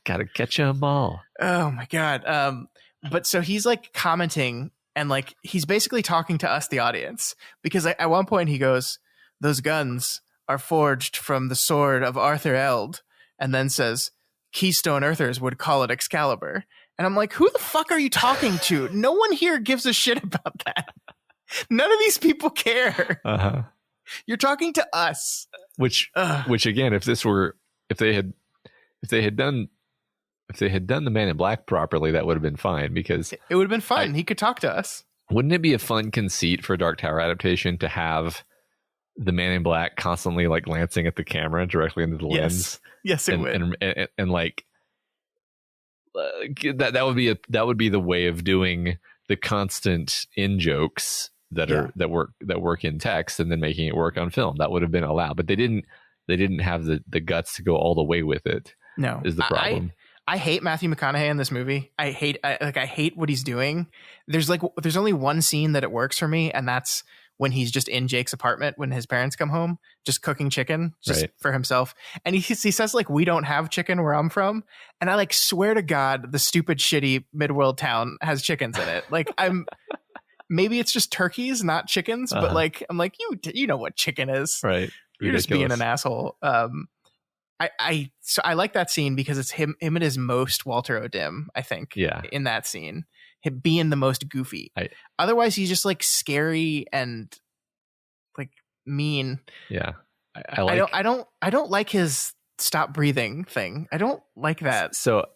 Gotta catch them all. Oh my god. But so he's like commenting and like he's basically talking to us, the audience, because at one point he goes, "Those guns are forged from the sword of Arthur Eld," and then says, "Keystone Earthers would call it Excalibur." And I'm like, who the fuck are you talking to? No one here gives a shit about that. None of these people care. You're talking to us. Which again, if they had done the Man in Black properly, that would have been fine because it would have been fun. He could talk to us. Wouldn't it be a fun conceit for a Dark Tower adaptation to have the Man in Black constantly like glancing at the camera directly into the lens? Yes, it would. And like that would be the way of doing the constant in jokes that work in text and then making it work on film. That would have been allowed, but they didn't have the guts to go all the way with it. No, is the problem. I hate Matthew McConaughey in this movie. I hate what he's doing. There's only one scene that it works for me, and that's when he's just in Jake's apartment when his parents come home, just cooking chicken for himself. And he says like, "We don't have chicken where I'm from." And I like swear to God, the stupid shitty midworld town has chickens in it. Like maybe it's just turkeys, not chickens, but like, I'm like, you know what chicken is, right? You're just being an asshole. So I like that scene because it's him at his most Walter O'Dim, I think. Yeah. In that scene, him being the most goofy. Otherwise, he's just like scary and like mean. Yeah. I don't like his stop breathing thing. I don't like that. So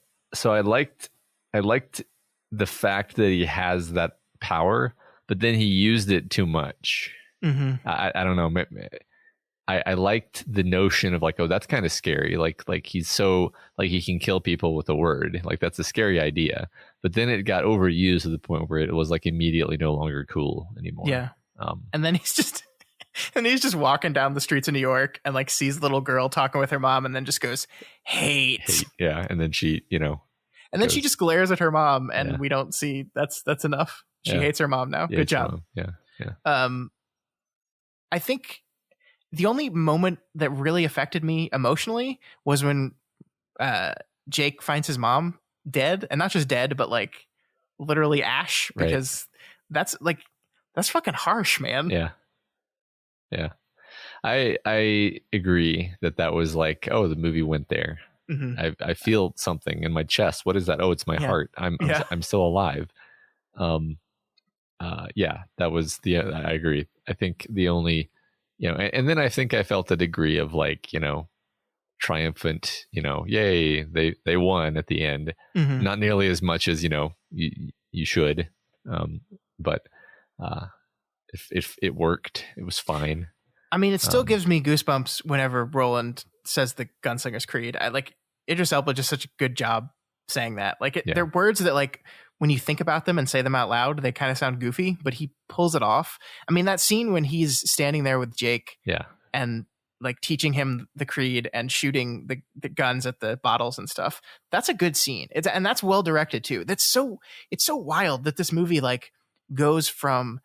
I liked the fact that he has that power, but then he used it too much. Mm-hmm. I don't know. I liked the notion of like, oh, that's kind of scary. Like he's so like he can kill people with a word. Like that's a scary idea. But then it got overused to the point where it was like immediately no longer cool anymore. Yeah. And then he's just walking down the streets of New York and like sees the little girl talking with her mom and then just goes, hate. Yeah. And then she, and then she just glares at her mom and we don't see that's enough. She hates her mom now. Good job. Yeah. Yeah. I think the only moment that really affected me emotionally was when Jake finds his mom dead, and not just dead, but like literally ash, because that's fucking harsh, man. Yeah. Yeah. I agree that was like, oh, the movie went there. Mm-hmm. I feel something in my chest. What is that? Oh, it's my heart. I'm still alive. That was I agree. I think the only, and then I think I felt a degree of like, triumphant, yay, they won at the end. Mm-hmm. Not nearly as much as, you should. But if it worked, it was fine. I mean, it still gives me goosebumps whenever Roland says the Gunslinger's Creed. I like Idris Elba just such a good job saying that. Like they're words that like when you think about them and say them out loud, they kind of sound goofy, but he pulls it off. I mean, that scene when he's standing there with Jake and like teaching him the creed and shooting the guns at the bottles and stuff. That's a good scene. And that's well directed too. It's so wild that this movie like goes from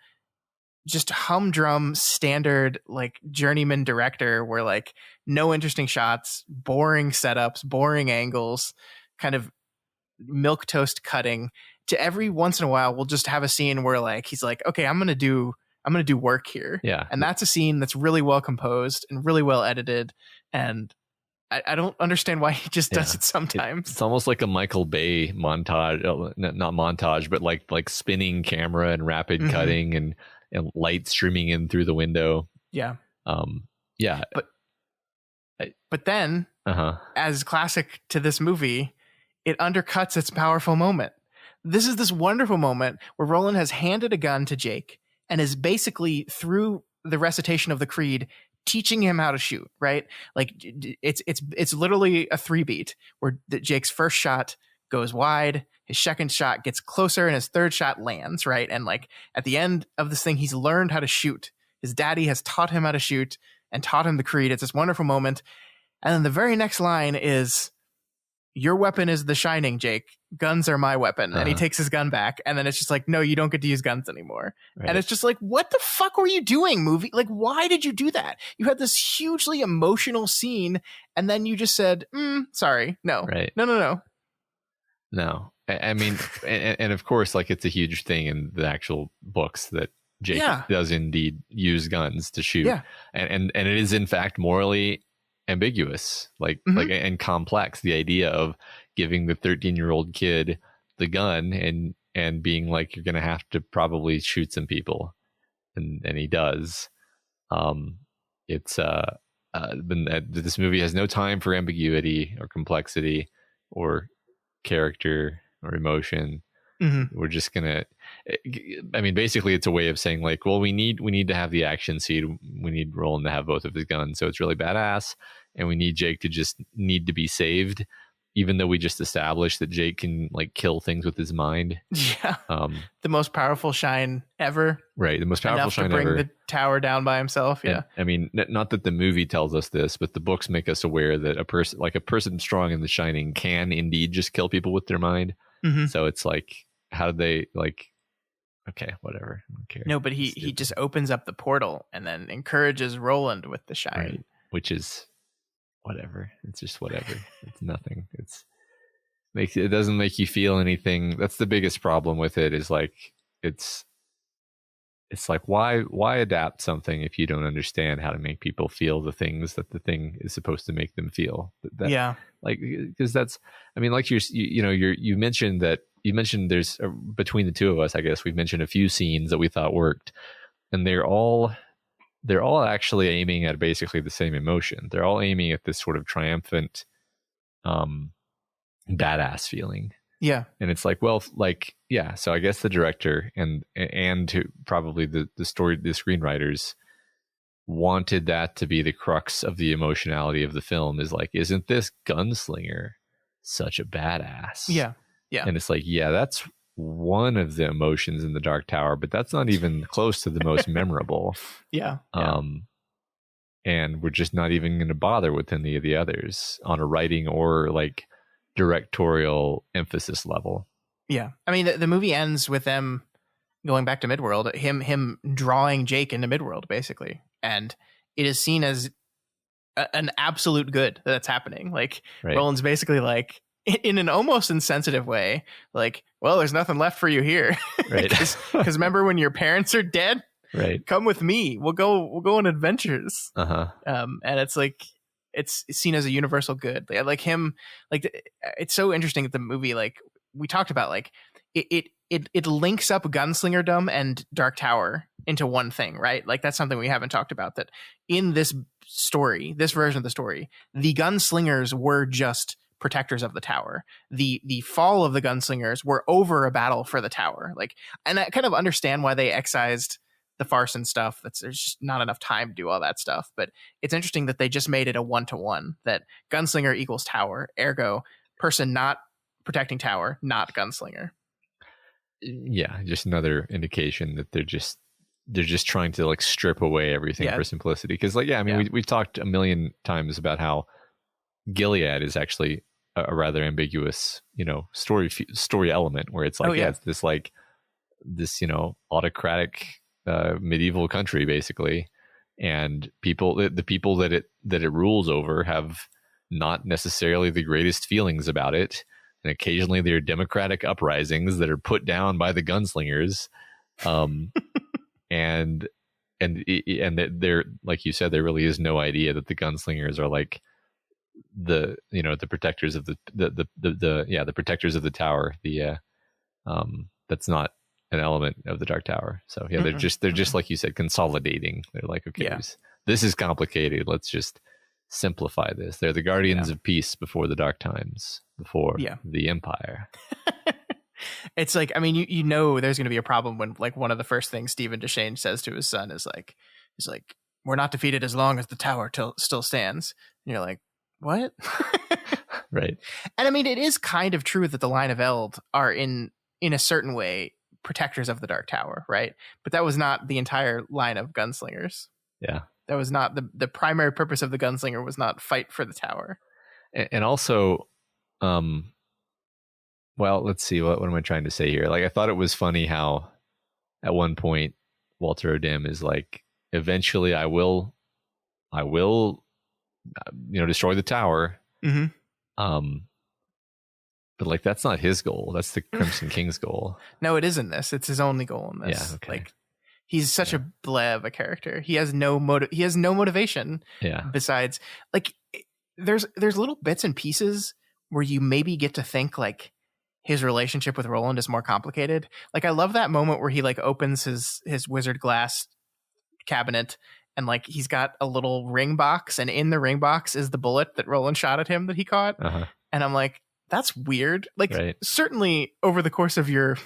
just humdrum standard like journeyman director where like no interesting shots, boring setups, boring angles, kind of milk toast cutting to every once in a while we'll just have a scene where like he's like, okay, I'm gonna do work here. Yeah. And that's a scene that's really well composed and really well edited, and I don't understand why he just does it sometimes. It's almost like a Michael Bay montage, not montage, but like spinning camera and rapid cutting and light streaming in through the window. Yeah. Yeah. But then, as classic to this movie, it undercuts its powerful moment. This is this wonderful moment where Roland has handed a gun to Jake and is basically, through the recitation of the creed, teaching him how to shoot, right? Like it's literally a 3-beat where Jake's first shot goes wide, his second shot gets closer, and his third shot lands, right? And like at the end of this thing, he's learned how to shoot. His daddy has taught him how to shoot and taught him the creed. It's this wonderful moment. And then the very next line is, your weapon is the shining, Jake. Guns are my weapon. And he takes his gun back. And then it's just like, no, you don't get to use guns anymore. Right. And it's just like, what the fuck were you doing, movie? Like, why did you do that? You had this hugely emotional scene. And then you just said, sorry. No. Right. No. No. I mean, and of course, like it's a huge thing in the actual books that Jake does indeed use guns to shoot. Yeah. And it is in fact morally ambiguous, like and complex. The idea of giving the 13-year-old kid the gun and being like, you're gonna have to probably shoot some people, and he does. This movie has no time for ambiguity or complexity or character or emotion. We're just gonna, I mean, basically it's a way of saying like, well, we need to have the action scene. We need Roland to have both of his guns, so it's really badass, and we need Jake to just need to be saved, even though we just established that Jake can like kill things with his mind. Yeah. The most powerful shine ever. Right. The most powerful shine ever. Enough to bring the tower down by himself. Yeah. And, I mean, not that the movie tells us this, but the books make us aware that a person strong in The Shining can indeed just kill people with their mind. So it's like, how did they like, okay, whatever. I don't care. No, but he just opens up the portal and then encourages Roland with the shine. Right. Which is whatever. It's just whatever. It's nothing. It doesn't make you feel anything. That's the biggest problem with it, is like it's like why adapt something if you don't understand how to make people feel the things that the thing is supposed to make them feel. Yeah. Like, because that's, I mean, like you mentioned there's between the two of us, I guess we've mentioned a few scenes that we thought worked, and they're all actually aiming at basically the same emotion. They're all aiming at this sort of triumphant, badass feeling. Yeah. And it's like, well, like, yeah. So I guess the director and to probably the screenwriters wanted that to be the crux of the emotionality of the film, is like, isn't this gunslinger such a badass? Yeah. Yeah. And it's like, yeah, that's one of the emotions in the Dark Tower, but that's not even close to the most memorable. Yeah. And we're just not even going to bother with any of the others on a writing or like directorial emphasis level. Yeah. I mean, the movie ends with them going back to Midworld, him drawing Jake into Midworld, basically. And it is seen as an absolute good that's happening. Like, right. Roland's basically like, in an almost insensitive way, like, well, there's nothing left for you here. Right. Because remember when your parents are dead? Right. Come with me. We'll go on adventures. And it's like, it's seen as a universal good. Like him, like it's so interesting that the movie, like we talked about, like it links up gunslingerdom and Dark Tower into one thing, right? Like that's something we haven't talked about, that in this story, this version of the story, the gunslingers were just protectors of the tower. The fall of the gunslingers were over a battle for the tower. Like, and I kind of understand why they excised the farce and stuff. There's just not enough time to do all that stuff. But it's interesting that they just made it a 1-to-1, that gunslinger equals tower, ergo person not protecting tower, not gunslinger. Yeah, just another indication that they're just trying to like strip away everything for simplicity. Because like, yeah, I mean, we've talked a million times about how Gilead is actually a rather ambiguous, story element, where it's like, it's this like this, autocratic medieval country basically, and the people that it rules over have not necessarily the greatest feelings about it, and occasionally there are democratic uprisings that are put down by the gunslingers, and that there, like you said, there really is no idea that the gunslingers are like the protectors of the protectors of the tower. That's not an element of the Dark Tower. So yeah, they're just like you said, consolidating. They're like, okay, this is complicated. Let's just simplify this. They're the guardians of peace before the dark times, before the Empire. It's like, I mean, you know, there's going to be a problem when like one of the first things Stephen Deshane says to his son is like, we're not defeated as long as the tower still stands. And you're like, what? Right. And I mean, it is kind of true that the Line of Eld are in a certain way protectors of the Dark Tower, right? But that was not the entire line of gunslingers. Yeah. That was not the primary purpose of the gunslinger was not fight for the tower. And also, well, let's see. What am I trying to say here? Like, I thought it was funny how at one point Walter O'Dim is like, eventually I will, destroy the tower. Mm-hmm. But like, that's not his goal. That's the Crimson King's goal. No, it isn't this. It's his only goal in this. Yeah. Okay. Like, he's such a bleh of a character. He has no motivation. Yeah. Besides, like, there's little bits and pieces where you maybe get to think like his relationship with Roland is more complicated. Like, I love that moment where he like opens his wizard glass cabinet and like he's got a little ring box, and in the ring box is the bullet that Roland shot at him that he caught. Uh-huh. And I'm like, that's weird. Like, certainly over the course of your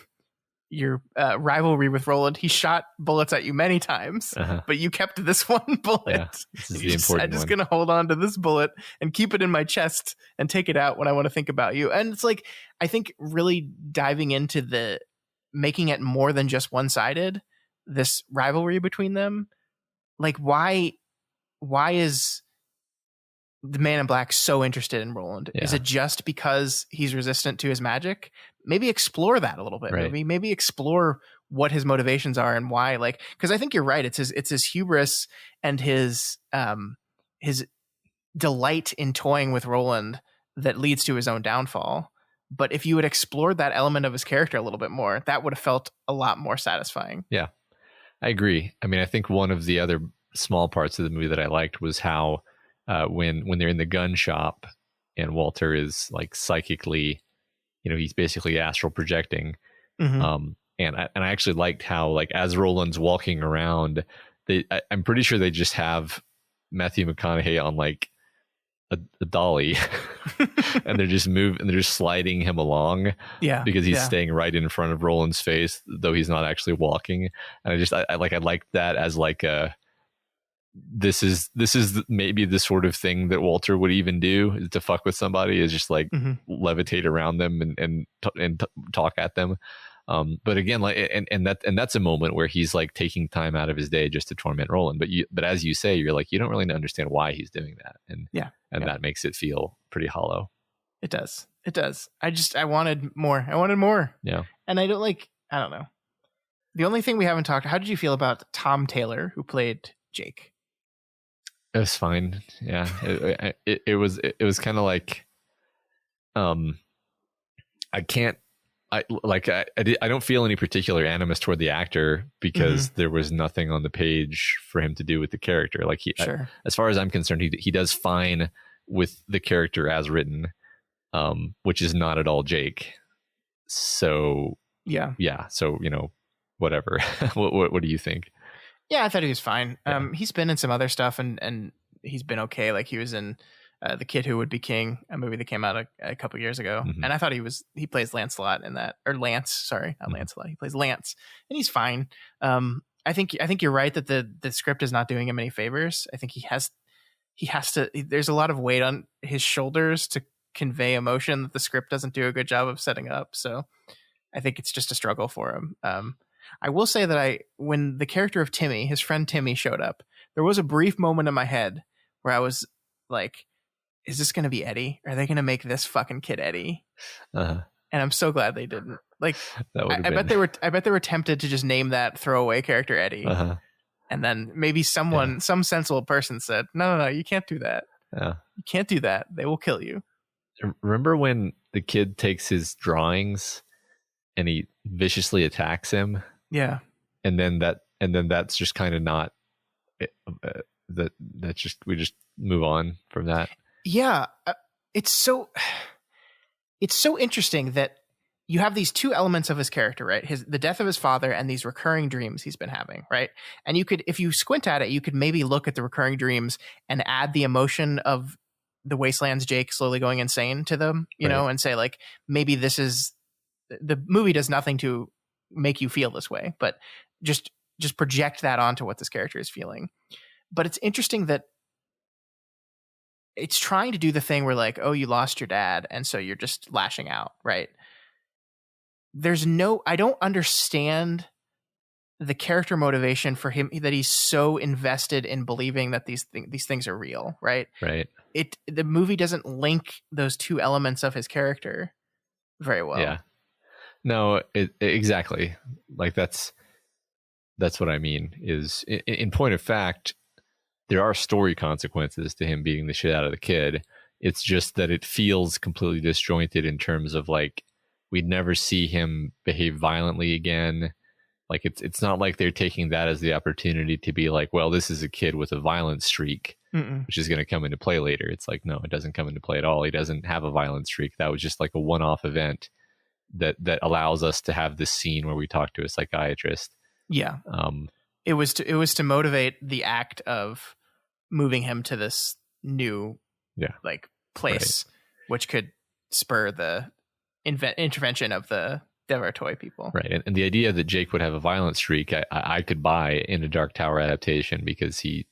rivalry with Roland, he shot bullets at you many times, but you kept this one bullet. Yeah, this is the important I'm just one. going to hold on to this bullet and keep it in my chest and take it out when I want to think about you. And it's like, I think really diving into the making it more than just one-sided, this rivalry between them. Like, why is the Man in Black so interested in Roland? Yeah. Is it just because he's resistant to his magic? Maybe explore that a little bit. Right. Maybe explore what his motivations are and why. Like, because I think you're right. It's his hubris and his delight in toying with Roland that leads to his own downfall. But if you had explored that element of his character a little bit more, that would have felt a lot more satisfying. Yeah, I agree. I mean, I think one of the other small parts of the movie that I liked was how when they're in the gun shop and Walter is like psychically, he's basically astral projecting. Mm-hmm. And I actually liked how, like, as Roland's walking around, I'm pretty sure they just have Matthew McConaughey on like a dolly and they're just sliding him along because he's staying right in front of Roland's face, though he's not actually walking. And I liked that as like this is maybe the sort of thing that Walter would even do, is to fuck with somebody, is just like levitate around them and talk at them. But again, like, and that's a moment where he's like taking time out of his day just to torment Roland. But as you say, you're like, you don't really understand why he's doing that. And that makes it feel pretty hollow. It does. I wanted more. Yeah. And I don't know. The only thing we haven't talked, how did you feel about Tom Taylor, who played Jake? It was fine. Yeah. It was kind of like, I don't feel any particular animus toward the actor because there was nothing on the page for him to do with the character. Like as far as I'm concerned, he does fine with the character as written, which is not at all Jake. So yeah. So, whatever. What do you think? Yeah, I thought he was fine. Yeah. He's been in some other stuff and he's been okay. Like, he was in The Kid Who Would Be King, a movie that came out a couple years ago. And I thought he plays Lancelot in that, or Lance, sorry, not Lancelot. He plays Lance, and he's fine. I think you're right that the script is not doing him any favors. I think he has to, there's a lot of weight on his shoulders to convey emotion that the script doesn't do a good job of setting up. So I think it's just a struggle for him. I will say that when the character of Timmy, his friend Timmy, showed up, there was a brief moment in my head where I was like, is this going to be Eddie? Are they going to make this fucking kid Eddie? And I'm so glad they didn't. Like, I bet they were tempted to just name that throwaway character Eddie. And then maybe some sensible person said, no, you can't do that. Yeah. You can't do that. They will kill you. Remember when the kid takes his drawings and he viciously attacks him. Yeah. And then that's just kind of not that's just, we just move on from that. Yeah. It's so interesting that you have these two elements of his character, right? The death of his father and these recurring dreams he's been having, right? And you could, if you squint at it, you could maybe look at the recurring dreams and add the emotion of the Wasteland's Jake slowly going insane to them, you know, and say like, maybe this is, the movie does nothing to make you feel this way, but just project that onto what this character is feeling. But it's interesting that it's trying to do the thing where like, oh, you lost your dad, and so you're just lashing out, right? I don't understand the character motivation for him, that he's so invested in believing that these things are real, right? Right. The movie doesn't link those two elements of his character very well. Yeah. No, exactly. Like that's what I mean is, in point of fact, there are story consequences to him beating the shit out of the kid. It's just that it feels completely disjointed in terms of like, we'd never see him behave violently again. Like it's not like they're taking that as the opportunity to be like, well, this is a kid with a violent streak, which is going to come into play later. It's like, no, it doesn't come into play at all. He doesn't have a violent streak. That was just like a one-off event that allows us to have this scene where we talk to a psychiatrist. Yeah. It was to motivate the act of moving him to this new like place, which could spur the intervention of the Devar Toy people. Right. And the idea that Jake would have a violent streak, I could buy in a Dark Tower adaptation, because he's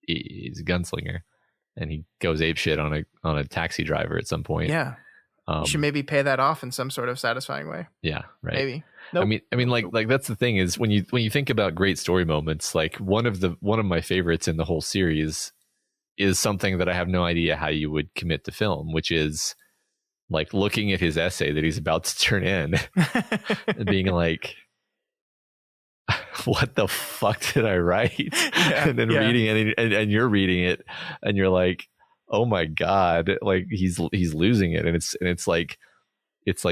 a gunslinger and he goes apeshit on a taxi driver at some point. Yeah. You should maybe pay that off in some sort of satisfying way. Yeah. Right. Maybe. Nope. I mean, like that's the thing is, when you think about great story moments, like one of my favorites in the whole series is something that I have no idea how you would commit to film, which is like looking at his essay that he's about to turn in and being like, what the fuck did I write? Yeah, and then reading it, and you're reading it and you're like, oh my God, like he's losing it. And it's like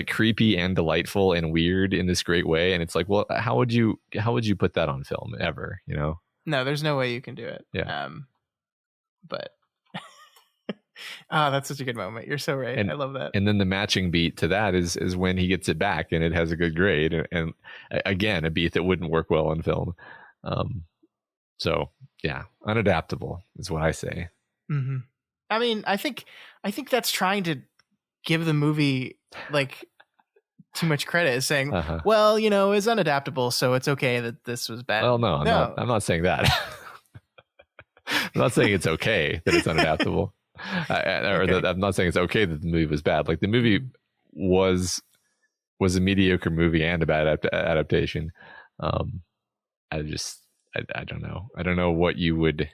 creepy and delightful and weird in this great way. And it's like, well, how would you put that on film ever? You know? No, there's no way you can do it. Yeah. But that's such a good moment. You're so right. I love that. And then the matching beat to that is when he gets it back and it has a good grade, and again, a beat that wouldn't work well on film. So yeah, unadaptable is what I say. Mm-hmm. I mean, I think that's trying to give the movie like too much credit, is saying, well, you know, it's unadaptable, so it's okay that this was bad. Well, no, I'm not saying that. I'm not saying it's okay that it's unadaptable. I'm not saying it's okay that the movie was bad. Like the movie was a mediocre movie and a bad adaptation. I don't know. I don't know what you would.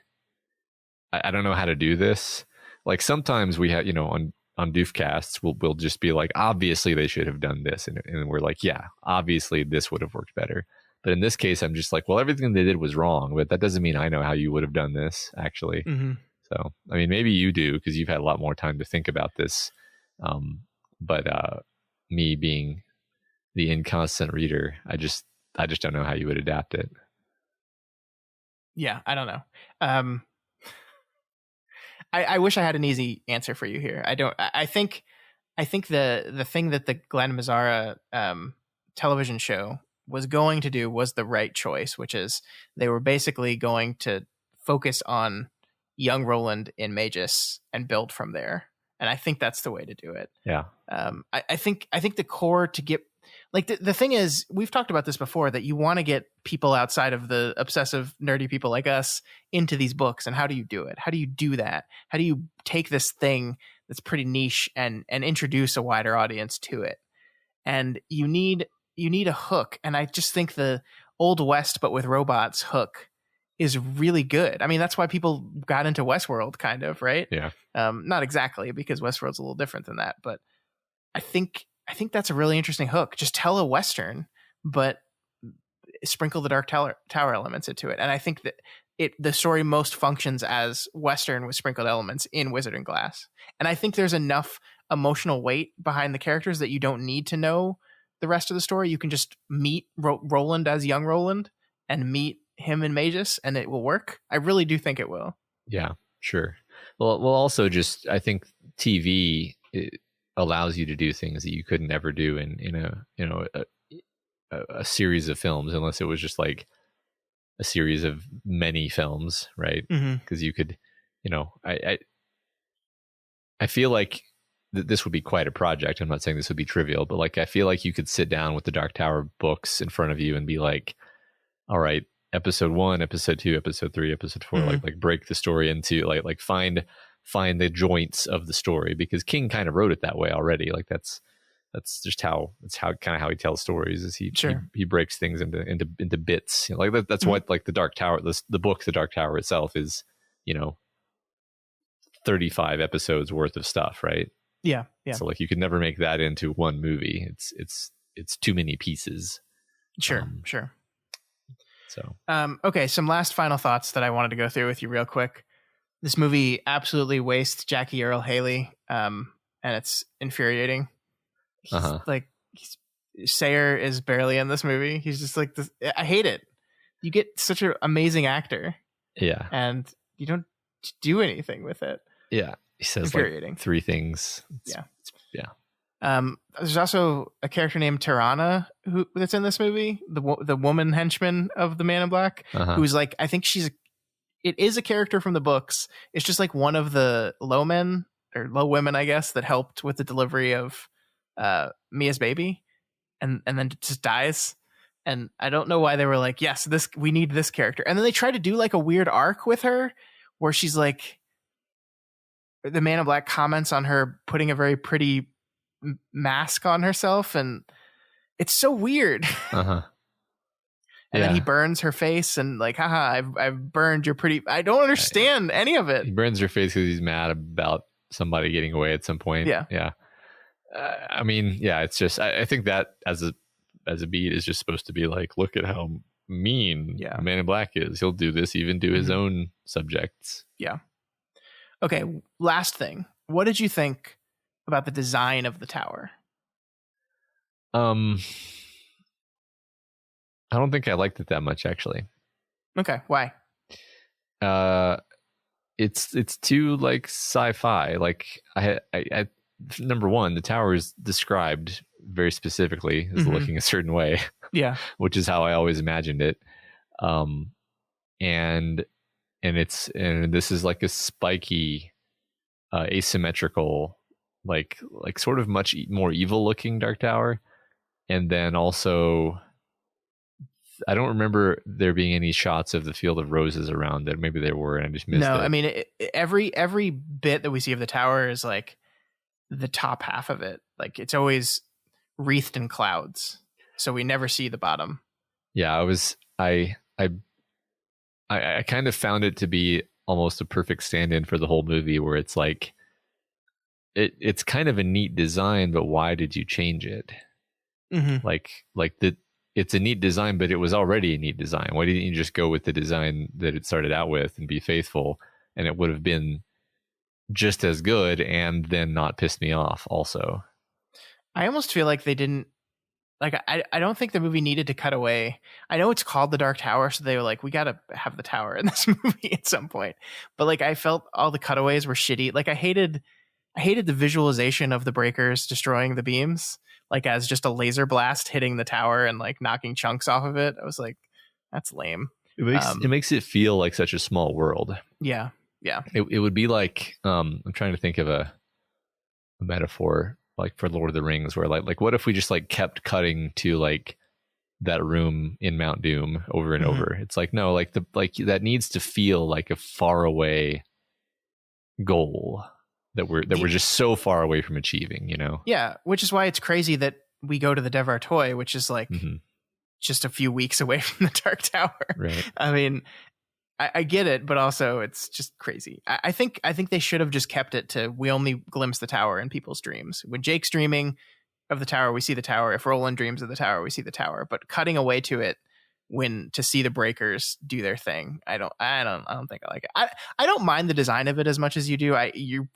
I don't know how to do this. Like sometimes we have, you know, on Doofcasts, we'll just be like, obviously they should have done this, and we're like, yeah, obviously this would have worked better. But in this case, I'm just like, well, everything they did was wrong, but that doesn't mean I know how you would have done this, actually. Mm-hmm. So, I mean, maybe you do, because you've had a lot more time to think about this. But me being the inconstant reader, I just don't know how you would adapt it. Yeah, I don't know. I wish I had an easy answer for you here. I don't. I think the thing that the Glenn Mazzara television show was going to do was the right choice, which is they were basically going to focus on young Roland in Magus and build from there. And I think that's the way to do it. Yeah. I think the core to get, like, the thing is, we've talked about this before, that you want to get people outside of the obsessive nerdy people like us into these books. And how do you do it? How do you do that? How do you take this thing that's pretty niche and introduce a wider audience to it? And you need a hook. And I just think the Old West, but with robots hook is really good. I mean, that's why people got into Westworld, kind of, right? Yeah. Not exactly, because Westworld's a little different than that, but I think that's a really interesting hook. Just tell a Western, but sprinkle the Dark Tower elements into it. And I think that the story most functions as Western with sprinkled elements in Wizard and Glass. And I think there's enough emotional weight behind the characters that you don't need to know the rest of the story. You can just meet Roland as young Roland and meet him in Magus, and it will work. I really do think it will. Yeah, sure. Well, also just I think TV allows you to do things that you could never do in a series of films, unless it was just like a series of many films, right? Because you could, I feel like this would be quite a project. I'm not saying this would be trivial, but like I feel like you could sit down with the Dark Tower books in front of you and be like, all right, episode 1, episode 2, episode 3, episode 4, like break the story into like find the joints of the story, because King kind of wrote it that way already. Like that's just how he tells stories, is he breaks things into bits. Like that's what like the Dark Tower, the book, the Dark Tower itself is, 35 episodes worth of stuff, right? Yeah. So like you could never make that into one movie. It's too many pieces. Sure. So okay, some last final thoughts that I wanted to go through with you real quick. This movie absolutely wastes Jackie Earle Haley, and it's infuriating. Sayer is barely in this movie. He's just like this. I hate it. You get such an amazing actor, and you don't do anything with it. Yeah, he says like 3 things. Yeah. There's also a character named Tirana that's in this movie, the woman henchman of the Man in Black, who's like, I think it is a character from the books. It's just like one of the low women, I guess, that helped with the delivery of Mia's baby, and then just dies. And I don't know why they were like, yes, we need this character. And then they tried to do like a weird arc with her where she's like, the Man in Black comments on her putting a very pretty mask on herself, and it's so weird. And then he burns her face and like, haha, I've burned your pretty. I don't understand any of it. He burns her face because he's mad about somebody getting away at some point. Yeah. I mean, it's just I think that as a beat is just supposed to be like, look at how mean Man in Black is. He'll do this even to his own subjects. Yeah. Okay, last thing. What did you think about the design of the tower? I don't think I liked it that much, actually. Okay, why? It's too like sci-fi. Like I number one, the tower is described very specifically as looking a certain way. Yeah, which is how I always imagined it. And this is like a spiky, asymmetrical, like sort of much more evil looking Dark Tower. And then also, I don't remember there being any shots of the Field of Roses around it. Maybe there were, and I just missed it. No, I mean, every bit that we see of the tower is like the top half of it. Like it's always wreathed in clouds, so we never see the bottom. Yeah, I kind of found it to be almost a perfect stand-in for the whole movie, where it's like it's kind of a neat design, but why did you change it? It's a neat design, but it was already a neat design. Why didn't you just go with the design that it started out with and be faithful, and it would have been just as good and then not pissed me off also? I almost feel like they didn't. Like, I don't think the movie needed to cut away. I know it's called the Dark Tower, so they were like, we got to have the tower in this movie at some point. But like, I felt all the cutaways were shitty. Like, I hated the visualization of the breakers destroying the beams, like as just a laser blast hitting the tower and like knocking chunks off of it. I was like, that's lame. It makes it feel like such a small world. Yeah. It would be like, I'm trying to think of a metaphor, like for Lord of the Rings, where like what if we just like kept cutting to like that room in Mount Doom over and over? It's like, no, like that needs to feel like a far away goal that we're just so far away from achieving, Yeah, which is why it's crazy that we go to the Devar Toy, which is like just a few weeks away from the Dark Tower. Right. I mean, I get it, but also it's just crazy. I think they should have just kept it to, we only glimpse the tower in people's dreams. When Jake's dreaming of the tower, we see the tower. If Roland dreams of the tower, we see the tower. But cutting away to it when to see the breakers do their thing. I don't think I like it. I don't mind the design of it as much as you do.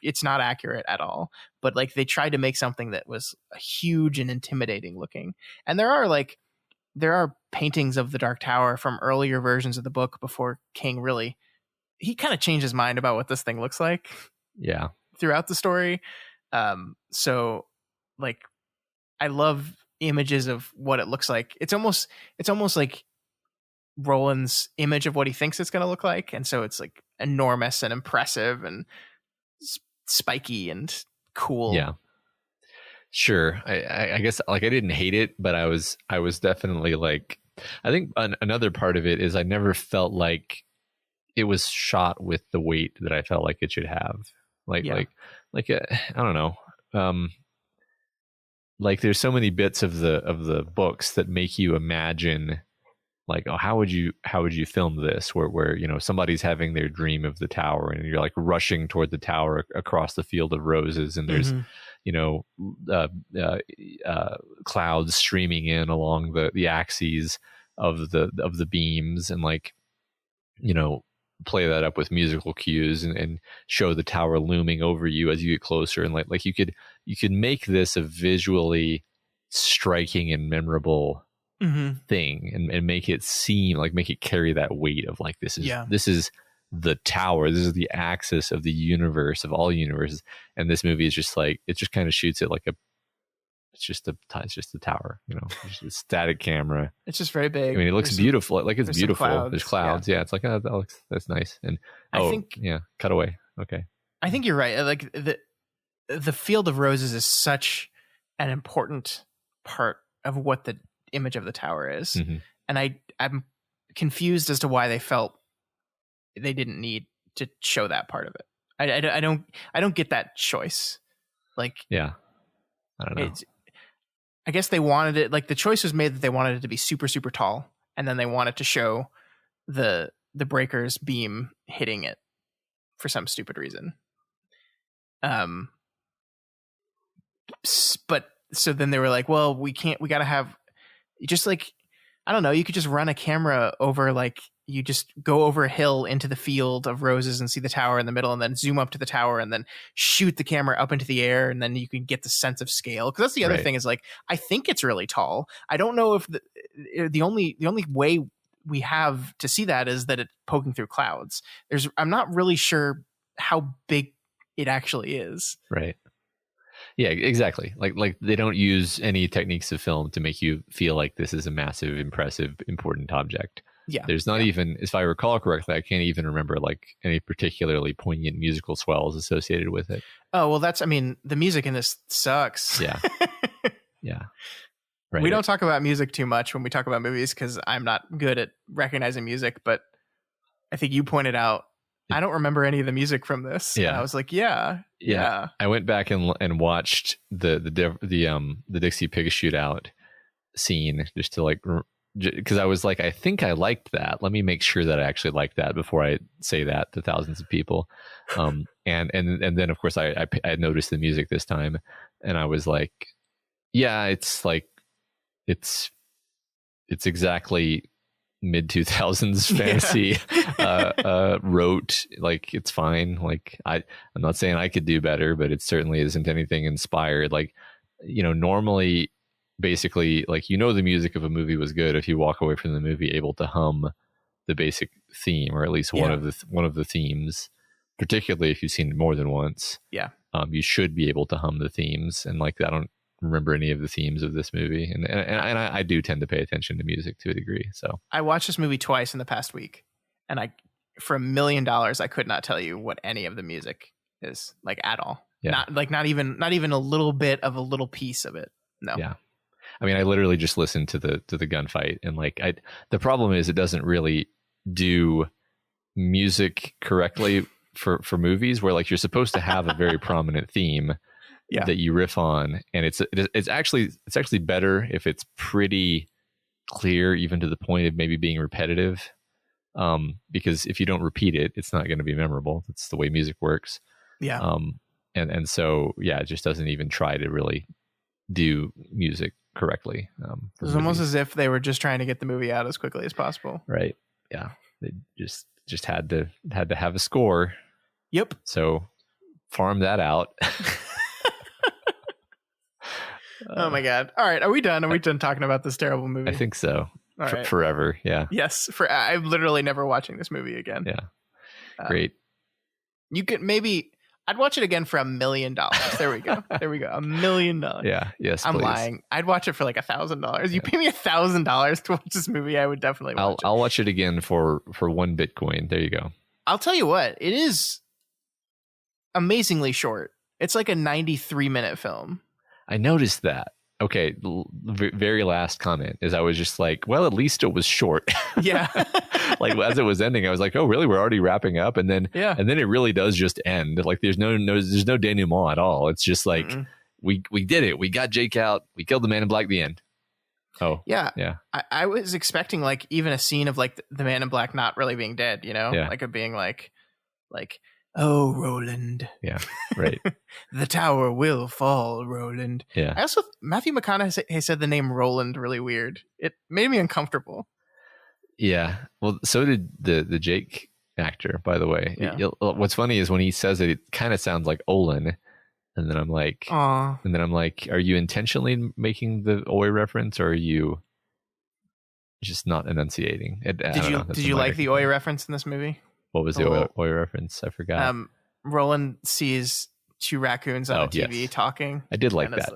It's not accurate at all, but like they tried to make something that was huge and intimidating looking. And there are paintings of the Dark Tower from earlier versions of the book before King really, he kind of changed his mind about what this thing looks like. Yeah. Throughout the story. So like I love images of what it looks like. It's almost like Roland's image of what he thinks it's going to look like. And so it's like enormous and impressive and spiky and cool. Yeah. Sure. I guess like I didn't hate it, but I was definitely like, I think another part of it is I never felt like it was shot with the weight that I felt like it should have. I don't know. Like there's so many bits of the books that make you imagine like, oh, how would you film this where you know somebody's having their dream of the tower and you're like rushing toward the tower across the field of roses and there's you know clouds streaming in along the axes of the beams and like you know play that up with musical cues and show the tower looming over you as you get closer and like you could make this a visually striking and memorable thing and make it seem like make it carry that weight of like this is the tower, this is the axis of the universe of all universes, and this movie is just like it just kind of shoots it like it's just the tower, you know, just a static camera. It's just very big. I mean, it looks beautiful. Like it's beautiful. Clouds. There's clouds. Yeah. It's like, oh, that's nice. And I think, cut away. Okay. I think you're right. Like the field of roses is such an important part of what the image of the tower is. And I'm confused as to why they felt they didn't need to show that part of it. I don't get that choice. Like, yeah, I don't know. I guess they wanted it, like the choice was made that they wanted it to be super, super tall. And then they wanted to show the breaker's beam hitting it for some stupid reason. But so then they were like, well, we got to have just like, I don't know, you could just run a camera over, like you just go over a hill into the field of roses and see the tower in the middle and then zoom up to the tower and then shoot the camera up into the air. And then you can get the sense of scale. Cause that's the other thing is like, I think it's really tall. I don't know if the only way we have to see that is that it's poking through clouds. I'm not really sure how big it actually is. Right. Yeah, exactly. Like they don't use any techniques of film to make you feel like this is a massive, impressive, important object. Yeah. There's not even, if I recall correctly, I can't even remember like any particularly poignant musical swells associated with it. Oh, well, the music in this sucks. Yeah. Yeah. Right. We don't talk about music too much when we talk about movies because I'm not good at recognizing music, but I think you pointed out I don't remember any of the music from this. Yeah. And I was like, yeah. I went back and watched the Dixie Pig shootout scene just to like, because I was like, I think I liked that. Let me make sure that I actually liked that before I say that to thousands of people. And then of course I noticed the music this time, and I was like, yeah, it's like it's exactly mid 2000s fantasy wrote. Like it's fine. Like I'm not saying I could do better, but it certainly isn't anything inspired. Like, you know, normally basically like, you know, the music of a movie was good if you walk away from the movie able to hum the basic theme, or at least one of the themes, particularly if you've seen it more than once. You should be able to hum the themes, and like I don't remember any of the themes of this movie, and I do tend to pay attention to music to a degree. So I watched this movie twice in the past week, and for $1 million I could not tell you what any of the music is, like, at all. Not even a little bit of a little piece of it. No. I mean, I literally just listened to the gunfight, and like the problem is it doesn't really do music correctly for movies where like you're supposed to have a very prominent theme that you riff on, and it's actually better if it's pretty clear, even to the point of maybe being repetitive, because if you don't repeat it, it's not going to be memorable. That's the way music works. And so it just doesn't even try to really do music correctly. It was almost as if they were just trying to get the movie out as quickly as possible. Right. Yeah. They just had to have a score. Yep. So farm that out. Oh my God. All right. Are we done? Are we done talking about this terrible movie? I think so. All right. Forever. Yeah. Yes. I'm literally never watching this movie again. Yeah. Great. You could maybe, I'd watch it again for $1 million. There we go. $1 million. Yeah. Yes. I'm please. lying. I'd watch it for like $1,000. You pay me $1,000 to watch this movie, I would definitely watch it. I'll watch it again for 1 Bitcoin. There you go. I'll tell you what, it is amazingly short. It's like a 93-minute film. I noticed that. Okay, very last comment is I was just like, well, at least it was short. Yeah. Like as it was ending, I was like, oh, really? We're already wrapping up, and then it really does just end. Like there's no denouement at all. It's just like we did it. We got Jake out. We killed the Man in Black. The end. Oh yeah. I was expecting like even a scene of like the Man in Black not really being dead. You know, like it being like. Oh, Roland. Yeah, right. The tower will fall, Roland. Yeah. I also, Matthew McConaughey said the name Roland really weird. It made me uncomfortable. Yeah. Well, so did the Jake actor, by the way. Yeah. What's funny is when he says it kind of sounds like Olin. And then I'm like, Aww. And then I'm like, are you intentionally making the Oi reference, or are you just not enunciating? Did you like the Oi reference in this movie? What was the Oi reference? I forgot. Roland sees 2 raccoons on a TV talking. I did like that.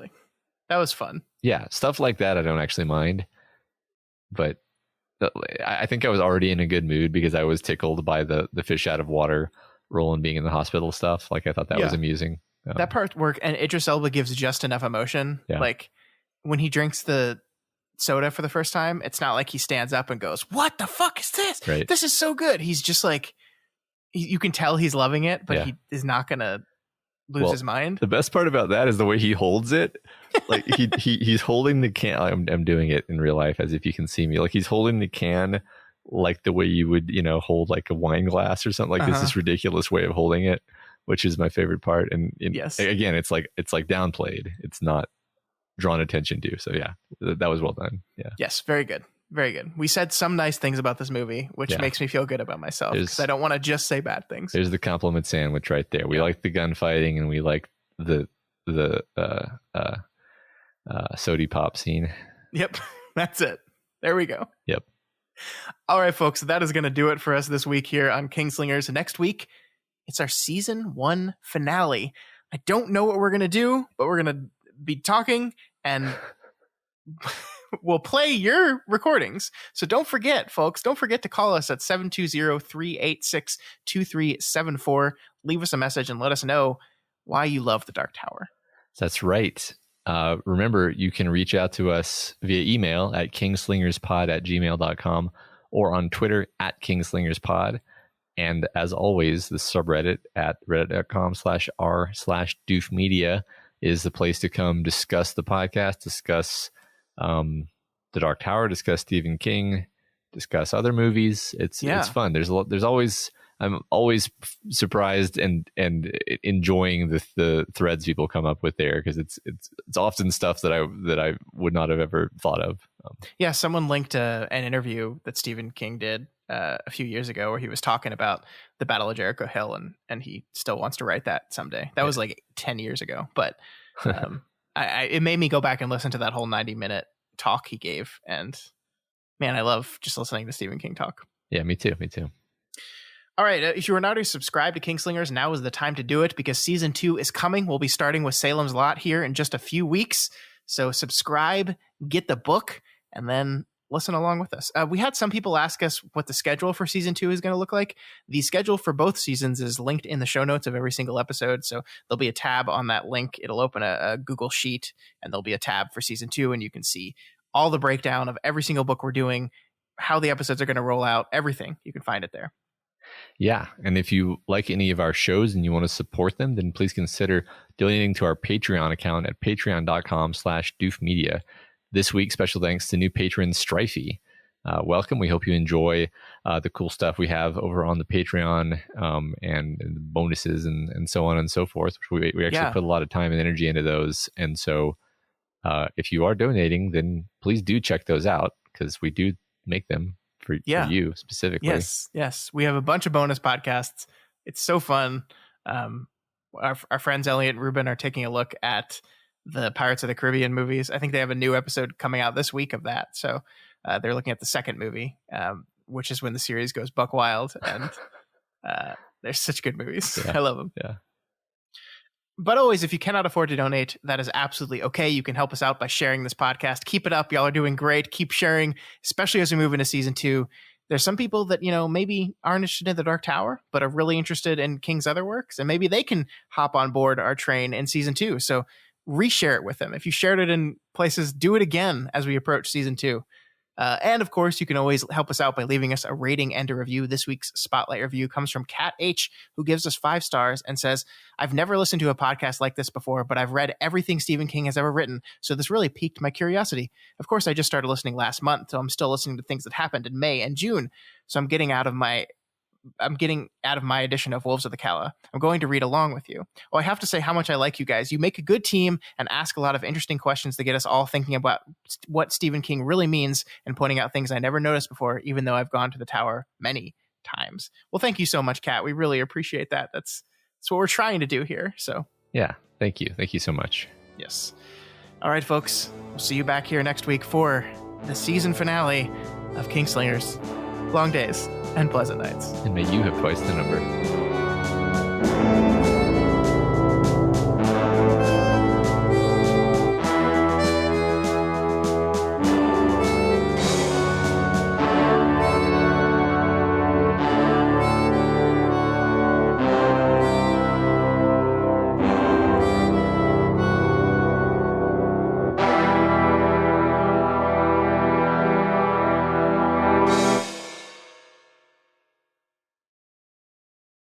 That was fun. Yeah, stuff like that I don't actually mind. But I think I was already in a good mood because I was tickled by the fish out of water, Roland being in the hospital stuff. Like I thought that was amusing. That part worked, and Idris Elba gives just enough emotion. Yeah. Like when he drinks the soda for the first time, it's not like he stands up and goes, "What the fuck is this? Right. This is so good." He's just like, you can tell he's loving it, but he is not gonna lose his mind. The best part about that is the way he holds it. Like he's holding the can. I'm doing it in real life as if you can see me. Like he's holding the can like the way you would, hold like a wine glass or something. Like this ridiculous way of holding it, which is my favorite part. And again, it's like downplayed. It's not drawn attention to. So yeah, that was well done. Yeah. Yes, very good. Very good. We said some nice things about this movie, which makes me feel good about myself because I don't want to just say bad things. There's the compliment sandwich right there. We like the gunfighting and we like the sody pop scene. Yep. That's it. There we go. Yep. All right, folks. That is going to do it for us this week here on Kingslingers. Next week, it's our season 1 finale. I don't know what we're going to do, but we're going to be talking and we'll play your recordings. So don't forget, folks, don't forget to call us at 720-386-2374. Leave us a message and let us know why you love The Dark Tower. That's right. Remember, you can reach out to us via email at kingslingerspod@gmail.com or on Twitter at kingslingerspod. And as always, the subreddit at reddit.com/r/doofmedia is the place to come discuss the podcast, discuss The Dark Tower, discuss Stephen King, discuss other movies. It's fun. I'm always surprised and enjoying the threads people come up with there because it's often stuff that I would not have ever thought of. Yeah, someone linked an interview that Stephen King did a few years ago where he was talking about the Battle of Jericho Hill and he still wants to write that someday. That was like 10 years ago, but it made me go back and listen to that whole 90-minute talk he gave, and man, I love just listening to Stephen King talk. Yeah, me too. All right, if you are not already subscribed to Kingslingers, now is the time to do it because season 2 is coming. We'll be starting with Salem's Lot here in just a few weeks. So subscribe, get the book, and then listen along with us. We had some people ask us what the schedule for season 2 is going to look like. The schedule for both seasons is linked in the show notes of every single episode. So there'll be a tab on that link. It'll open a Google Sheet, and there'll be a tab for season 2, and you can see all the breakdown of every single book we're doing, how the episodes are going to roll out, everything. You can find it there. Yeah. And if you like any of our shows and you want to support them, then please consider donating to our Patreon account at patreon.com/doofmedia. This week, special thanks to new patron Strifey. Welcome. We hope you enjoy the cool stuff we have over on the Patreon and the bonuses and so on and so forth. We actually put a lot of time and energy into those. And so If you are donating, then please do check those out, because we do make them for you specifically. Yes. We have a bunch of bonus podcasts. It's so fun. Our friends Elliot and Ruben are taking a look at the Pirates of the Caribbean movies. I think they have a new episode coming out this week of that. So they're looking at the second movie, which is when the series goes buck wild. And they're such good movies. Yeah. I love them. Yeah. But always, if you cannot afford to donate, that is absolutely okay. You can help us out by sharing this podcast. Keep it up. Y'all are doing great. Keep sharing, especially as we move into season 2. There's some people that, maybe aren't interested in The Dark Tower, but are really interested in King's other works. And maybe they can hop on board our train in season 2. So reshare it with them. If you shared it in places, do it again as we approach season 2. And of course, you can always help us out by leaving us a rating and a review. This week's Spotlight review comes from Kat H, who gives us 5 stars and says, "I've never listened to a podcast like this before, but I've read everything Stephen King has ever written, so this really piqued my curiosity. Of course, I just started listening last month, so I'm still listening to things that happened in May and June, so I'm getting out of my edition of Wolves of the Calla. I'm going to read along with you. Well, I have to say how much I like you guys. You make a good team and ask a lot of interesting questions that get us all thinking about what Stephen King really means and pointing out things I never noticed before, even though I've gone to the tower many times." Well, thank you so much, Kat. We really appreciate that. That's what we're trying to do here. So yeah, thank you. Thank you so much. Yes. All right, folks. We'll see you back here next week for the season finale of Kingslingers. Long days and pleasant nights. And may you have twice the number.